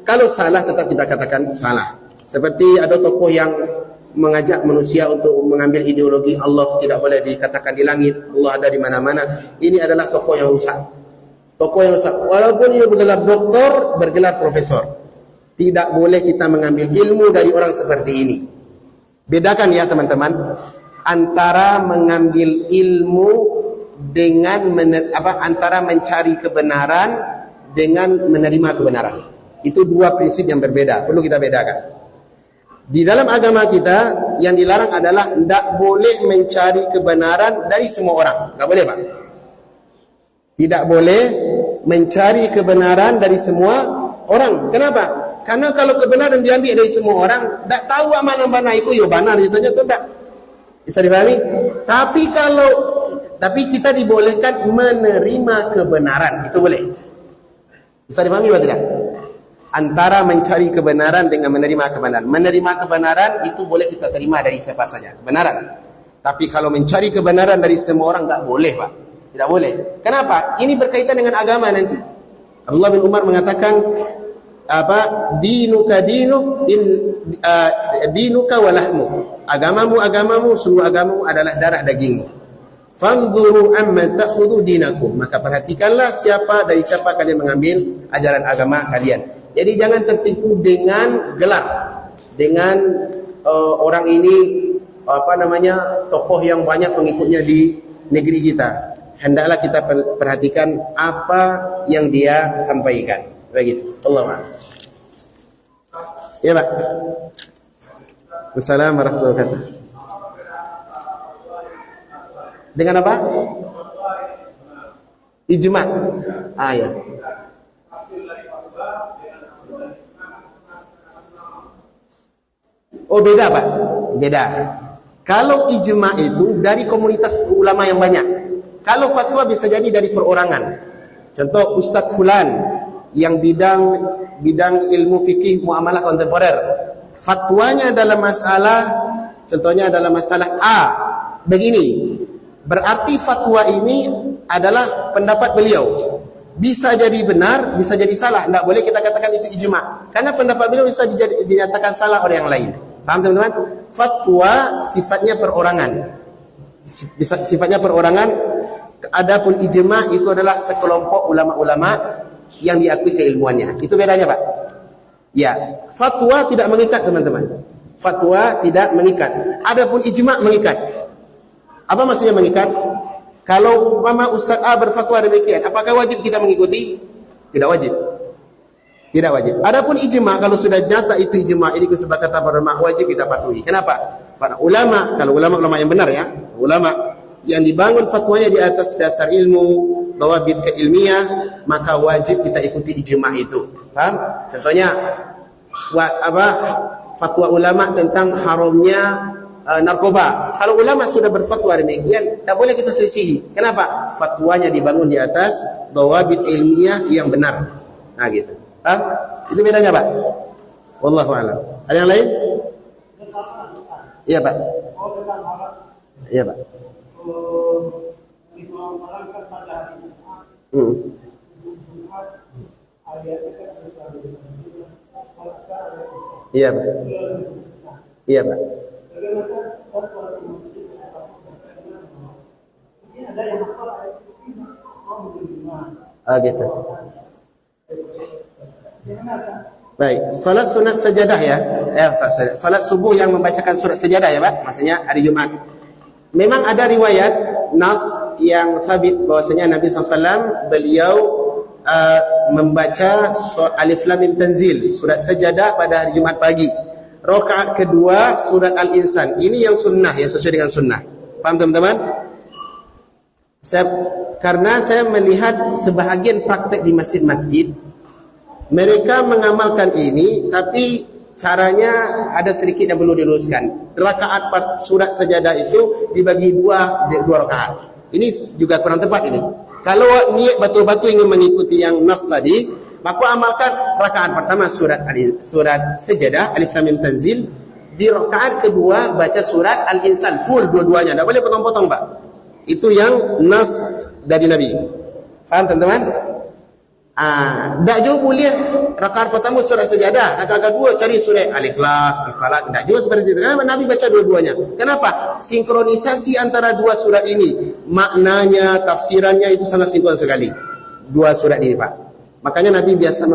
Kalau salah tetap kita katakan salah. Seperti ada tokoh yang mengajak manusia untuk mengambil ideologi Allah tidak boleh dikatakan di langit, Allah ada di mana-mana. Ini adalah tokoh yang rusak. Tokoh yang rusak. Walaupun ia bergelar doktor, bergelar profesor, tidak boleh kita mengambil ilmu dari orang seperti ini. Bedakan ya teman-teman antara mengambil ilmu dengan antara mencari kebenaran dengan menerima kebenaran. Itu dua prinsip yang berbeda, perlu kita bedakan. Di dalam agama kita yang dilarang adalah tidak boleh mencari kebenaran dari semua orang. Tidak boleh, Pak. Tidak boleh mencari kebenaran dari semua orang. Kenapa? Karena kalau kebenaran diambil dari semua orang, tidak tahu mana itu ya benar, ditanya itu tidak. Bisa dipahami? Tapi kita dibolehkan menerima kebenaran, itu boleh. Bisa dipahami atau tidak? Antara mencari kebenaran dengan menerima kebenaran. Menerima kebenaran itu boleh kita terima dari siapa saja, kebenaran. Tapi kalau mencari kebenaran dari semua orang tidak boleh, Pak. Tidak boleh. Kenapa? Ini berkaitan dengan agama nanti. Abdullah bin Umar mengatakan dinuka walahmu. Agamamu, seluruh agamamu adalah darah dagingmu. Fanzuru amma ta'khudhu dinakum. Maka perhatikanlah dari siapa kalian mengambil ajaran agama kalian. Jadi jangan tertipu dengan gelar, dengan orang ini tokoh yang banyak pengikutnya di negeri kita. Hendaklah kita perhatikan apa yang dia sampaikan. Begitu. Allah. Ya, Pak. Wassalamualaikum warahmatullahi wabarakatuh. Dengan apa? Ijma. Ya. Oh, beda, Pak. Beda. Kalau ijma itu dari komunitas ulama yang banyak. Kalau fatwa bisa jadi dari perorangan. Contoh Ustadz Fulan yang bidang ilmu fikih muamalah kontemporer. Fatwanya dalam masalah, contohnya dalam masalah A begini, berarti fatwa ini adalah pendapat beliau. Bisa jadi benar, bisa jadi salah. Tidak boleh kita katakan itu ijma'. Karena pendapat beliau bisa dinyatakan salah oleh yang lain. Paham teman-teman? Fatwa sifatnya perorangan. Sifatnya perorangan. Adapun ijma' itu adalah sekelompok ulama-ulama yang diakui keilmuannya. Itu bedanya, Pak. Ya, fatwa tidak mengikat, teman-teman. Fatwa tidak mengikat. Adapun ijma' mengikat. Apa maksudnya mengikat? Kalau umpama Ustaz A berfatwa demikian, apakah wajib kita mengikuti? Tidak wajib. Tidak wajib. Adapun ijma', kalau sudah nyata itu ijma', ini kesepakatan para ulama, wajib kita patuhi. Kenapa? Para ulama, kalau ulama-ulama yang benar ya, ulama yang dibangun fatwanya di atas dasar ilmu, dhawabit keilmiah, maka wajib kita ikuti ijma' itu. Paham? Contohnya fatwa ulama tentang haramnya narkoba. Kalau ulama sudah berfatwa demikian, tak boleh kita selisihi. Kenapa? Fatwanya dibangun di atas dhawabit ilmiah yang benar. Nah gitu. Paham? Itu bedanya, Pak. Wallahu a'lam. Ada yang lain? Iya, Pak. Iya, Pak. Iya, Pak. Iya, Pak. Gitu. Baik, salat sunat sajadah ya. Salat subuh yang membacakan surat sajadah ya, Pak. Maksudnya hari Jumat. Memang ada riwayat nas yang sabit bahwasanya Nabi SAW beliau membaca Alif Lam Mim Tanzil, surat sajadah pada hari Jumat pagi. Rakaat kedua surat Al-Insan. Ini yang sunnah, yang sesuai dengan sunnah. Paham teman-teman? Karena saya melihat sebahagian praktek di masjid-masjid, mereka mengamalkan ini, tapi caranya ada sedikit yang perlu diluruskan. Rakaat surat sajadah itu dibagi dua rakaat. Ini juga kurang tepat ini. Kalau niat betul-betul ingin mengikuti yang nas tadi, maka amalkan rakaat pertama surat sajadah Alif Lam Mim Tanzil, di rakaat kedua baca surat Al-Insan full dua-duanya, tidak boleh potong-potong, Pak. Itu yang nas dari Nabi. Faham teman-teman? Tak juga boleh rakaat pertama surat sajadah, rakaat kedua cari surat Al-Ikhlas, Al-Falaq. Tak juga seperti itu. Kenapa Nabi baca dua-duanya? Kenapa? Sinkronisasi antara dua surat ini, maknanya, tafsirannya itu sangat sinkron sekali. Dua surat ini, Pak. Makanya Nabi biasa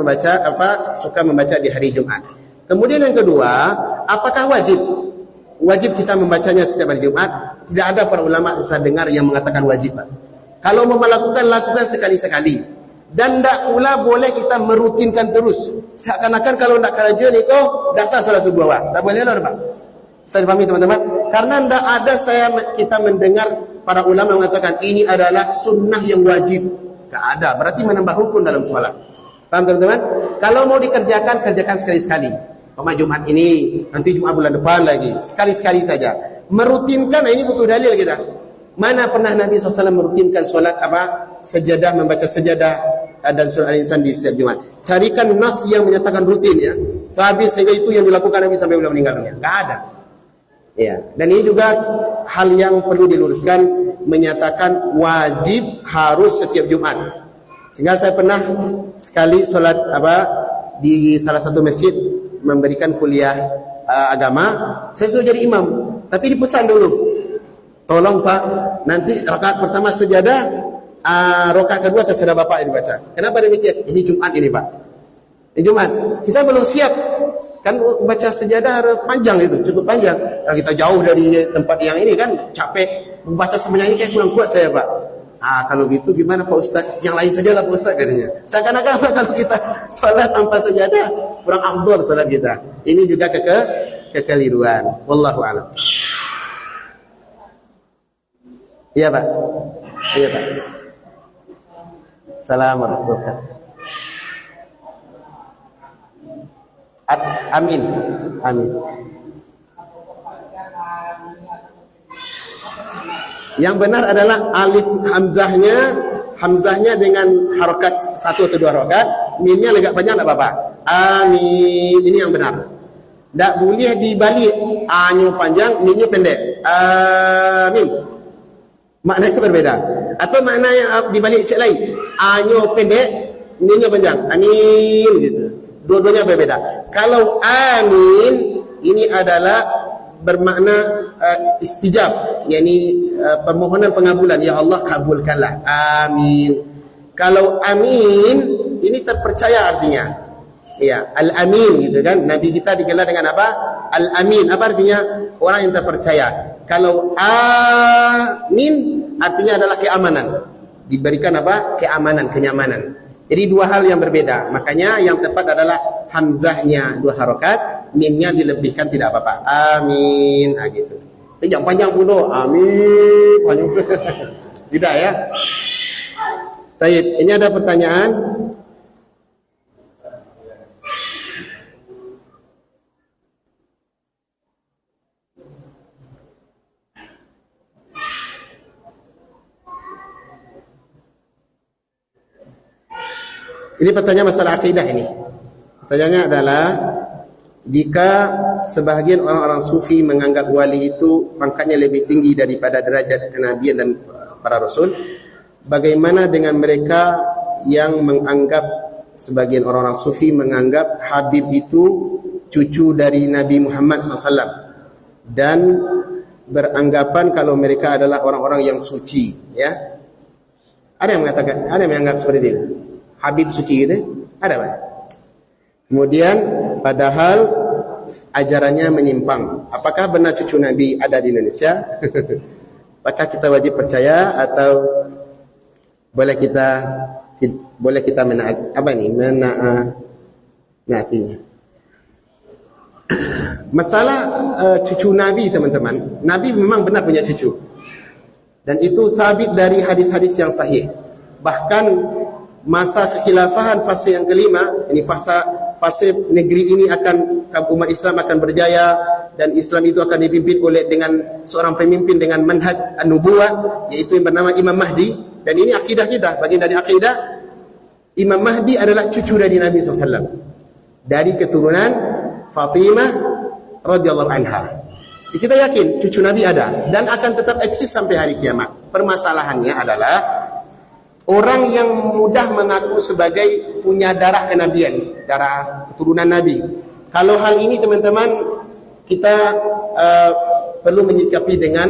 suka membaca di hari Jumat. Kemudian yang kedua, apakah wajib? Wajib kita membacanya setiap hari Jumat? Tidak ada para ulama saya dengar yang mengatakan wajib, Pak. Kalau mau melakukan, lakukan sekali-sekali. Dan tidak pula boleh kita merutinkan terus. Seakan-akan kalau tidak kerja ni kau dasar salah subuh, Pak. Tak boleh lah, Pak. Saya dipahami teman-teman. Karena tidak ada kita mendengar para ulama mengatakan ini adalah sunnah yang wajib. Tak ada. Berarti menambah rukun dalam salat. Paham teman-teman? Kalau mau dikerjakan, kerjakan sekali-sekali. Pemah Jumat ini, nanti Jumat bulan depan lagi. Sekali-sekali saja. Merutinkan, ini butuh dalil kita. Mana pernah Nabi SAW merutinkan solat sajadah, membaca sajadah dan surah Al-Insan di setiap Jumat. Carikan nas yang menyatakan rutin ya. Sabit sehingga itu yang dilakukan Nabi sampai beliau meninggal dunia. Enggak ada. Ya, dan ini juga hal yang perlu diluruskan, menyatakan wajib harus setiap Jumat. Sehingga saya pernah sekali solat di salah satu masjid memberikan kuliah agama, saya suruh jadi imam, tapi dipesan dulu, tolong Pak, nanti rakaat pertama sajadah, rakaat kedua terserah Bapak yang dibaca. Kenapa demikian? Ini Jumat ini, Pak. Ini Jumat. Kita belum siap. Kan baca sajadah panjang itu, cukup panjang. Kalau kita jauh dari tempat yang ini kan capek. Membaca semuanya ini kayak kurang kuat saya, Pak. Kalau gitu gimana Pak Ustaz? Yang lain saja lah Pak Ustaz katanya. Seakan-akan kalau kita salat tanpa sajadah kurang afdal salat kita. Ini juga kekeliruan. Wallahu a'lam. Iya, Pak. Iya, Pak. Assalamualaikum. Amin. Amin. Yang benar adalah alif hamzahnya dengan harokat satu atau dua harokat, minnya agak panjang tak apa-apa. Amin, ini yang benar. Tak boleh dibalik, A-nya panjang, minnya pendek. Amin. Maknanya berbeda. Atau makna yang dibalik cek lain, A-nya pendek, minnya panjang. Amin gitu. Dua-duanya berbeda. Kalau amin ini adalah bermakna istijab, yakni permohonan pengabulan, ya Allah kabulkanlah. Amin. Kalau amin ini terpercaya artinya. Ya, al-amin gitu kan. Nabi kita digelar dengan apa? Al-amin. Apa artinya? Orang yang terpercaya. Kalau amin artinya adalah keamanan. Diberikan apa? Keamanan, kenyamanan. Jadi dua hal yang berbeda. Makanya yang tepat adalah hamzahnya 2 harokat, minnya dilebihkan tidak apa-apa. Amin. Nah, gitu. Jangan panjang pun. Amin. Panjang. Tidak ya. Baik, ini ada pertanyaan. Ini pertanyaan masalah akidah ini. Pertanyaannya adalah, jika sebahagian orang-orang sufi menganggap wali itu pangkatnya lebih tinggi daripada derajat kenabian dan para rasul, bagaimana dengan mereka yang menganggap, sebagian orang-orang sufi menganggap Habib itu cucu dari Nabi Muhammad SAW dan beranggapan kalau mereka adalah orang-orang yang suci, ya? Ada yang mengatakan, ada yang menganggap seperti itu. Habib suci gitu, ada Pak. Kemudian padahal ajarannya menyimpang. Apakah benar cucu Nabi ada di Indonesia? Apakah kita wajib percaya atau boleh kita menaatinya? Masalah cucu Nabi, teman-teman. Nabi memang benar punya cucu. Dan itu sabit dari hadis-hadis yang sahih. Bahkan masa kekhilafahan fase yang kelima, ini fase negeri ini akan, umat Islam akan berjaya dan Islam itu akan dipimpin oleh dengan seorang pemimpin dengan manhaj an-nubuwah, yaitu yang bernama Imam Mahdi. Dan ini akidah kita, bagian dari akidah. Imam Mahdi adalah cucu dari Nabi SAW, dari keturunan Fatimah radhiyallahu anha. Kita yakin cucu Nabi ada dan akan tetap eksis sampai hari kiamat. Permasalahannya adalah orang yang mudah mengaku sebagai punya darah kenabian, darah keturunan Nabi. Kalau hal ini, teman-teman, kita perlu menyikapi dengan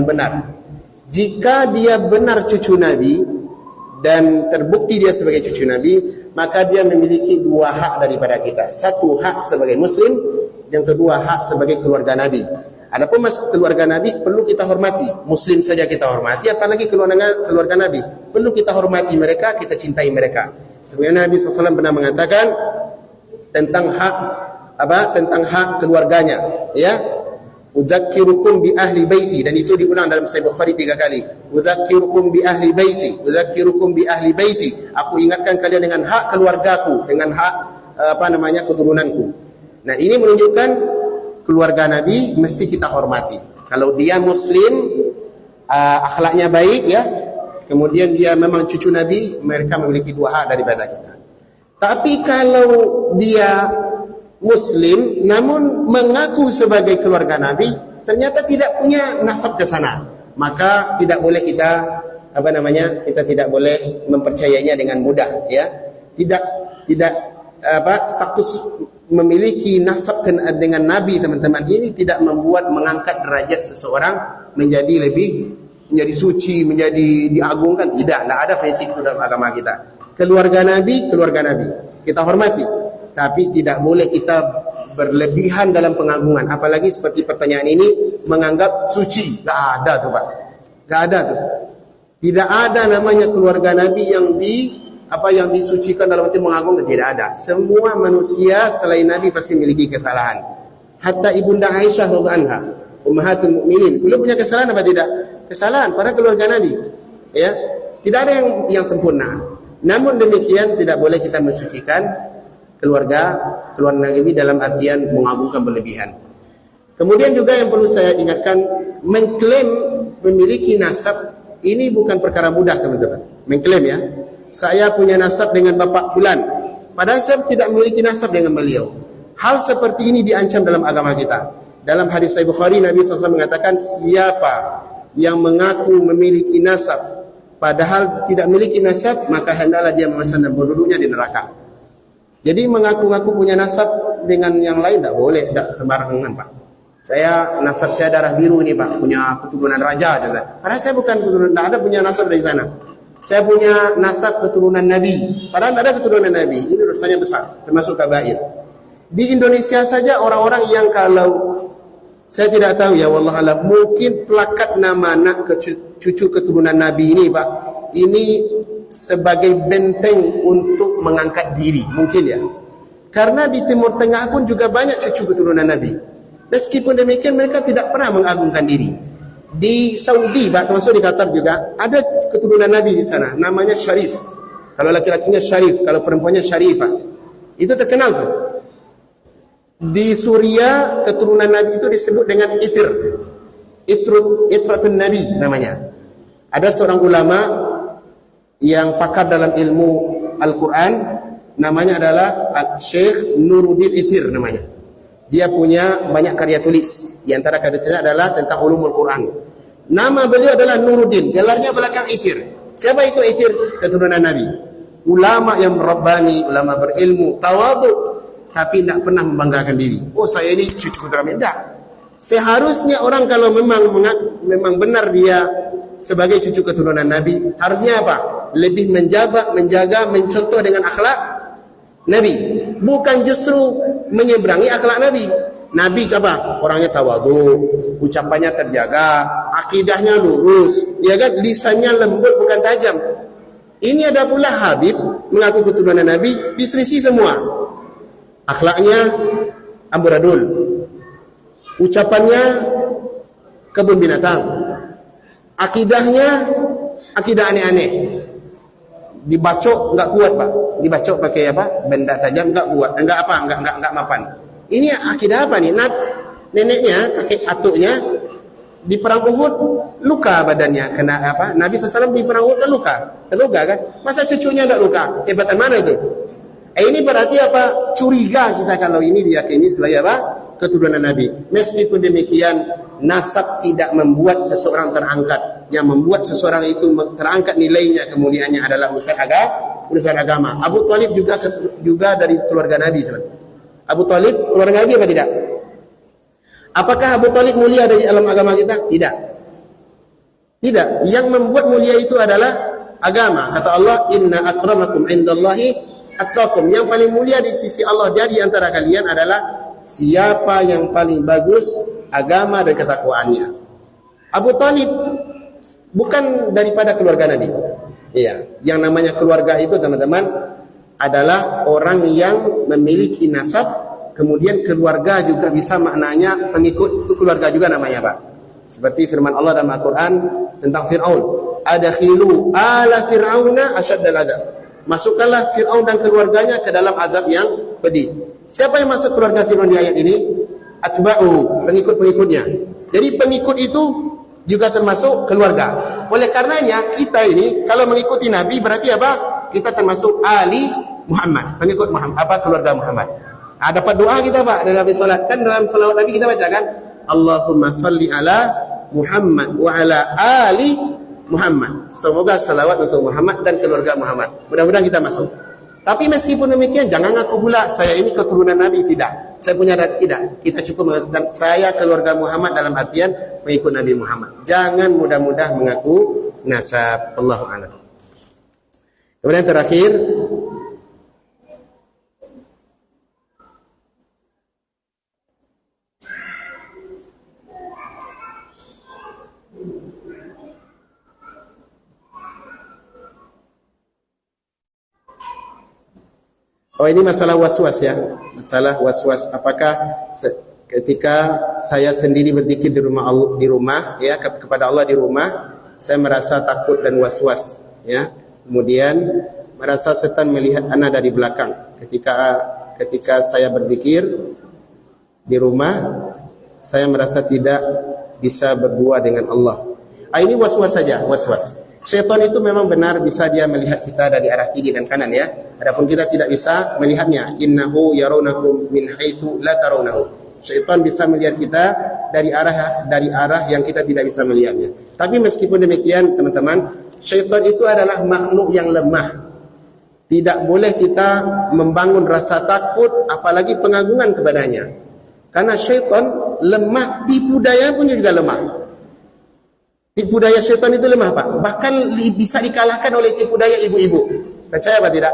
benar. Jika dia benar cucu Nabi dan terbukti dia sebagai cucu Nabi, maka dia memiliki 2 hak daripada kita. 1 hak sebagai Muslim, yang kedua hak sebagai keluarga Nabi. Adapun masalah keluarga Nabi perlu kita hormati. Muslim saja kita hormati, apalagi keluarga Nabi. Perlu kita hormati mereka, kita cintai mereka. Sebenarnya Nabi SAW pernah mengatakan tentang hak keluarganya, ya. Udzakirukum bi ahli baiti, dan itu diulang dalam Sahih Bukhari 3 kali. Udzakirukum bi ahli baiti, udzakirukum bi ahli baiti. Aku ingatkan kalian dengan hak keluargaku, dengan hak keturunanku. Nah, ini menunjukkan keluarga Nabi mesti kita hormati. Kalau dia Muslim, akhlaknya baik, ya, kemudian dia memang cucu Nabi, mereka memiliki 2 hak daripada kita. Tapi kalau dia Muslim namun mengaku sebagai keluarga Nabi, ternyata tidak punya nasab ke sana, maka tidak boleh kita kita tidak boleh mempercayainya dengan mudah, ya. Status memiliki nasab dengan Nabi, teman-teman, ini tidak mengangkat derajat seseorang menjadi suci, menjadi diagungkan. Tidak ada prinsip itu dalam agama kita. Keluarga Nabi kita hormati, tapi tidak boleh kita berlebihan dalam pengagungan. Apalagi seperti pertanyaan ini, menganggap suci. Tidak ada tuh, Pak. Tidak ada tuh. Tidak ada namanya keluarga Nabi yang disucikan dalam arti mengagungkan. Tidak ada. Semua manusia selain Nabi pasti memiliki kesalahan. Hatta Ibunda Aisyah radhiyallahu anha, ummahatul mukminin, beliau punya kesalahan apa tidak? Kesalahan para keluarga Nabi. Ya, tidak ada yang sempurna. Namun demikian tidak boleh kita mensucikan keluarga Nabi dalam artian mengagungkan berlebihan. Kemudian juga yang perlu saya ingatkan, mengklaim memiliki nasab ini bukan perkara mudah, teman-teman. Mengklaim, ya. saya punya nasab dengan bapak fulan, padahal saya tidak memiliki nasab dengan beliau. Hal seperti ini diancam dalam agama kita. Dalam hadis Sahih Bukhari, Nabi SAW mengatakan, siapa yang mengaku memiliki nasab padahal tidak memiliki nasab, maka hendaklah dia memesan dan penduduknya di neraka. Jadi mengaku-ngaku punya nasab dengan yang lain tak boleh, tak sembarangan, Pak. Saya nasab saya darah biru ini, Pak, punya keturunan raja, padahal saya bukan keturunan, tak ada punya nasab dari sana. Saya punya nasab keturunan Nabi, padahal tak ada keturunan Nabi. Ini dosanya besar, termasuk kabair. Di Indonesia saja orang-orang yang kalau saya tidak tahu ya wallahualam, mungkin plakat nama anak cucu keturunan Nabi ini, Pak, ini sebagai benteng untuk mengangkat diri, mungkin ya. Karena di Timur Tengah pun juga banyak cucu keturunan Nabi. Meskipun demikian mereka tidak pernah mengagungkan diri. Di Saudi, Pak, termasuk di Qatar juga ada keturunan Nabi di sana, namanya Syarif. Kalau laki-lakinya Syarif, kalau perempuannya Syarifah. Itu terkenal tuh. Di Suria keturunan Nabi itu disebut dengan Itratun Nabi namanya. Ada seorang ulama yang pakar dalam ilmu Al-Quran, namanya adalah Syekh Nuruddin Itir namanya. Dia punya banyak karya tulis. Di antara karya-karyanya adalah tentang ulumul Quran. Nama beliau adalah Nuruddin, gelarnya belakang Itir. Siapa itu Itir? Keturunan Nabi. Ulama yang rabbani, ulama berilmu, tawadhu, tapi tidak pernah membanggakan diri. Oh, saya ini cucu keturunan Nabi. Tidak. Seharusnya orang kalau memang benar dia sebagai cucu keturunan Nabi, harusnya apa? Lebih menjaga, mencontoh dengan akhlak Nabi. Bukan justru menyeberangi akhlak Nabi. Nabi apa? Orangnya tawadhu, ucapannya terjaga, akidahnya lurus, ya kan? Lisannya lembut bukan tajam. Ini ada pula Habib mengaku keturunan Nabi, diselisih semua. Akhlaknya amburadul, ucapannya kebun binatang, akidahnya akidah aneh-aneh, dibacok enggak kuat, Pak, dibacok pakai apa, benda tajam enggak kuat, enggak mapan. Ini akidah apa nih? Neneknya pakai atuknya di perang Uhud luka badannya, kena apa? Nabi SAW di perang Uhud kan terluka kan? Masa cucunya enggak luka? Kehebatan mana itu? Ini berarti apa? Curiga kita kalau ini diyakini sebagai apa? Keturunan Nabi. Meskipun demikian, nasab tidak membuat seseorang terangkat. Yang membuat seseorang itu terangkat nilainya, kemuliaannya adalah urusan agama. Abu Talib juga dari keluarga Nabi, teman. Abu Talib keluarga Nabi apa tidak? Apakah Abu Talib mulia dari alam agama kita? Tidak. Tidak. Yang membuat mulia itu adalah agama. Kata Allah, inna akramakum indallahi atqakum. Yang paling mulia di sisi Allah dari antara kalian adalah siapa yang paling bagus agama dan ketakwaannya. Abu Talib bukan daripada keluarga Nabi. Iya, yang namanya keluarga itu, teman-teman, adalah orang yang memiliki nasab, kemudian keluarga juga bisa maknanya pengikut, itu keluarga juga namanya, Pak. Seperti firman Allah dalam Al-Quran tentang Fir'aun, adakhilu ala fir'auna asyaddal adab. Masukkanlah Fir'aun dan keluarganya ke dalam azab yang pedih. Siapa yang masuk keluarga Fir'aun di ayat ini? Atba'u, pengikut-pengikutnya. Jadi pengikut itu juga termasuk keluarga. Oleh karenanya kita ini kalau mengikuti Nabi berarti apa? Kita termasuk Ali Muhammad, pengikut Muhammad, keluarga Muhammad. Dapat doa kita, Pak, dalam salat. Kan dalam salawat Nabi kita baca kan, Allahumma salli ala Muhammad wa ala ali Muhammad. Semoga salawat untuk Muhammad dan keluarga Muhammad. Mudah-mudahan kita masuk. Tapi meskipun demikian, jangan ngaku pula saya ini keturunan Nabi. Tidak. Saya punya tidak. Kita cukup mengatakan saya keluarga Muhammad dalam artian mengikut Nabi Muhammad. Jangan mudah-mudah mengaku nasab. Allahu a'lam. Kemudian terakhir, oh, ini masalah was-was ya. Masalah was-was, apakah ketika saya sendiri berzikir di rumah ya, kepada Allah di rumah, saya merasa takut dan was-was ya. Kemudian merasa setan melihat ana dari belakang ketika saya berzikir di rumah, saya merasa tidak bisa berdua dengan Allah. Ini was-was saja, was-was. Syaitan itu memang benar bisa dia melihat kita dari arah kiri dan kanan ya. Adapun kita tidak bisa melihatnya. Innahu yarawnakum min haitsu la tarawnahu. Syaitan bisa melihat kita dari arah yang kita tidak bisa melihatnya. Tapi meskipun demikian teman-teman, syaitan itu adalah makhluk yang lemah. Tidak boleh kita membangun rasa takut apalagi pengagungan kepadanya. Karena syaitan lemah, tipu daya pun juga lemah. Tipu daya syaitan itu lemah Pak. Bahkan bisa dikalahkan oleh tipu daya ibu-ibu. Percaya apa tidak?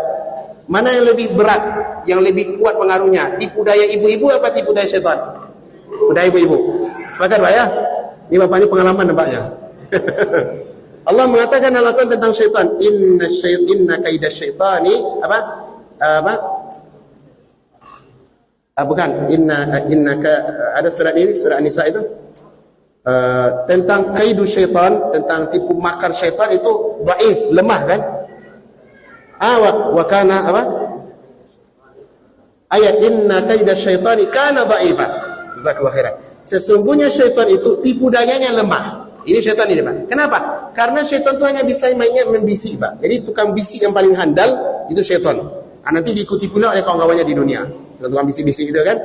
Mana yang lebih berat, yang lebih kuat pengaruhnya? Tipu daya ibu-ibu apa tipu daya syaitan? Tipu daya ibu-ibu. Sepakat Pak ya? Ini Bapak ini pengalaman nampaknya. Allah mengatakan dalam Al-Quran tentang syaitan, inna kaida syaitani bukan ada surat ini, surah An-Nisa itu tentang kaidu syaitan, tentang tipu makar syaitan itu dhaif, lemah kan? Wa kana ayat inna kaida syaitani kana dhaifa. Jazakallahu khairan. Sesungguhnya syaitan itu tipu dayanya lemah. Ini syaitan ini Pak. Kenapa? Karena syaitan itu hanya bisa mainnya membisik Pak. Jadi tukang bisik yang paling handal itu syaitan. Nanti diikuti pula oleh kawan-kawannya di dunia. Tukang bisik-bisik itu kan.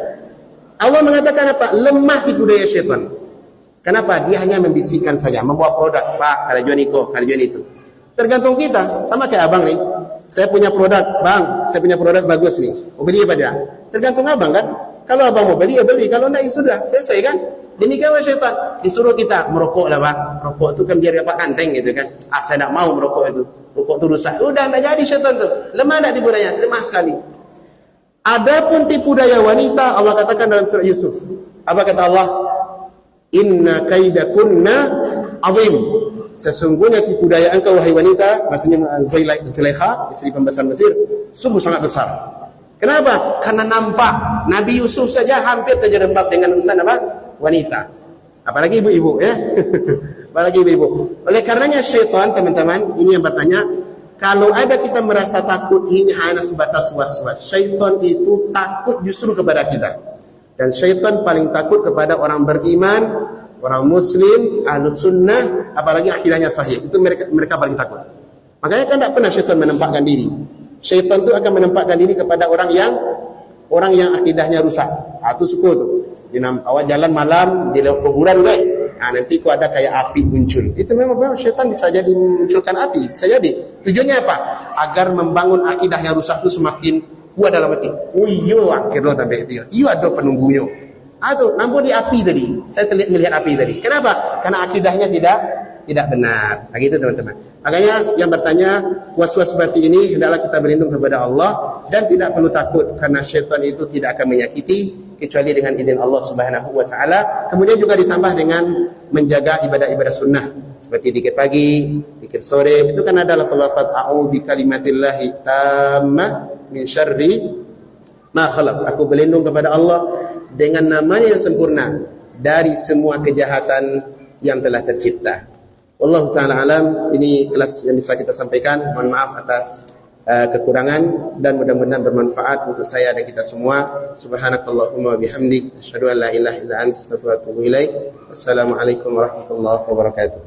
Allah mengatakan apa? Lemah tipu daya syaitan. Kenapa? Dia hanya membisikkan saja, membawa produk. Pak, kalau jual niko, kalau jual itu. Tergantung kita. Sama kayak abang nih. Saya punya produk, bang. Saya punya produk bagus nih. Mau beli apa dia? Tergantung abang kan. Kalau abang mau beli, ya beli. Kalau enggak, ya sudah. Selesai kan? Demikian syaitan. Disuruh kita merokok lah bang. Merokok itu kan biar dapat kanteng gitu kan. Saya tak mau merokok itu. Rokok itu rusak. Udah, tak jadi syaitan tu. Lemah tak tipu daya? Lemah sekali. Adapun tipu daya wanita, Allah katakan dalam surah Yusuf. Apa kata Allah? Inna kaidakunna azim. Sesungguhnya tipu daya engkau wahai wanita, maksudnya Zulaikha, istri pembesar Mesir, sungguh sangat besar. Kenapa? Karena nampak Nabi Yusuf saja hampir terjerembab dengan urusan apa? Wanita. Apalagi ibu-ibu ya. Apalagi ibu-ibu. Oleh karenanya syaitan teman-teman, ini yang bertanya, kalau ada kita merasa takut ini hanya sebatas was-was. Syaitan itu takut justru kepada kita. Dan syaitan paling takut kepada orang beriman, orang muslim, ahlus sunnah, apalagi akidahnya sahih. Itu mereka paling takut. Makanya kan tak pernah syaitan menempatkan diri. Syaitan itu akan menempatkan diri kepada orang yang akidahnya rusak. Itu suku tu. Awak jalan malam di kuburan deh. Nanti kau ada kayak api muncul. Itu memang syaitan bisa jadi munculkan api. Bisa jadi. Tujuannya apa? Agar membangun akidah yang rusak itu semakin kuat dalam hati. Oh iya, akhirnya sampai itu. Iya ada penunggu yo. Nampun di api tadi. Saya melihat api tadi. Kenapa? Karena akidahnya tidak benar. Begitu teman-teman. Makanya yang bertanya, was-was seperti ini hendaklah kita berlindung kepada Allah dan tidak perlu takut karena syaitan itu tidak akan menyakiti kecuali dengan izin Allah Subhanahu wa taala. Kemudian juga ditambah dengan menjaga ibadah-ibadah sunnah seperti zikir pagi, zikir sore. Itu kan ada lafaz a'udzu bikalimatillahi tammah min syarri ma khalaq. Aku berlindung kepada Allah dengan namanya yang sempurna dari semua kejahatan yang telah tercipta. Wallahu ta'ala alam. Ini kelas yang bisa kita sampaikan. Mohon maaf atas kekurangan dan mudah-mudahan bermanfaat untuk saya dan kita semua. Subhanakallahumma bihamdik asyhadu an la ilaha illa anta astaghfiruka wa atubu ilaik. Wassalamualaikum warahmatullahi wabarakatuh.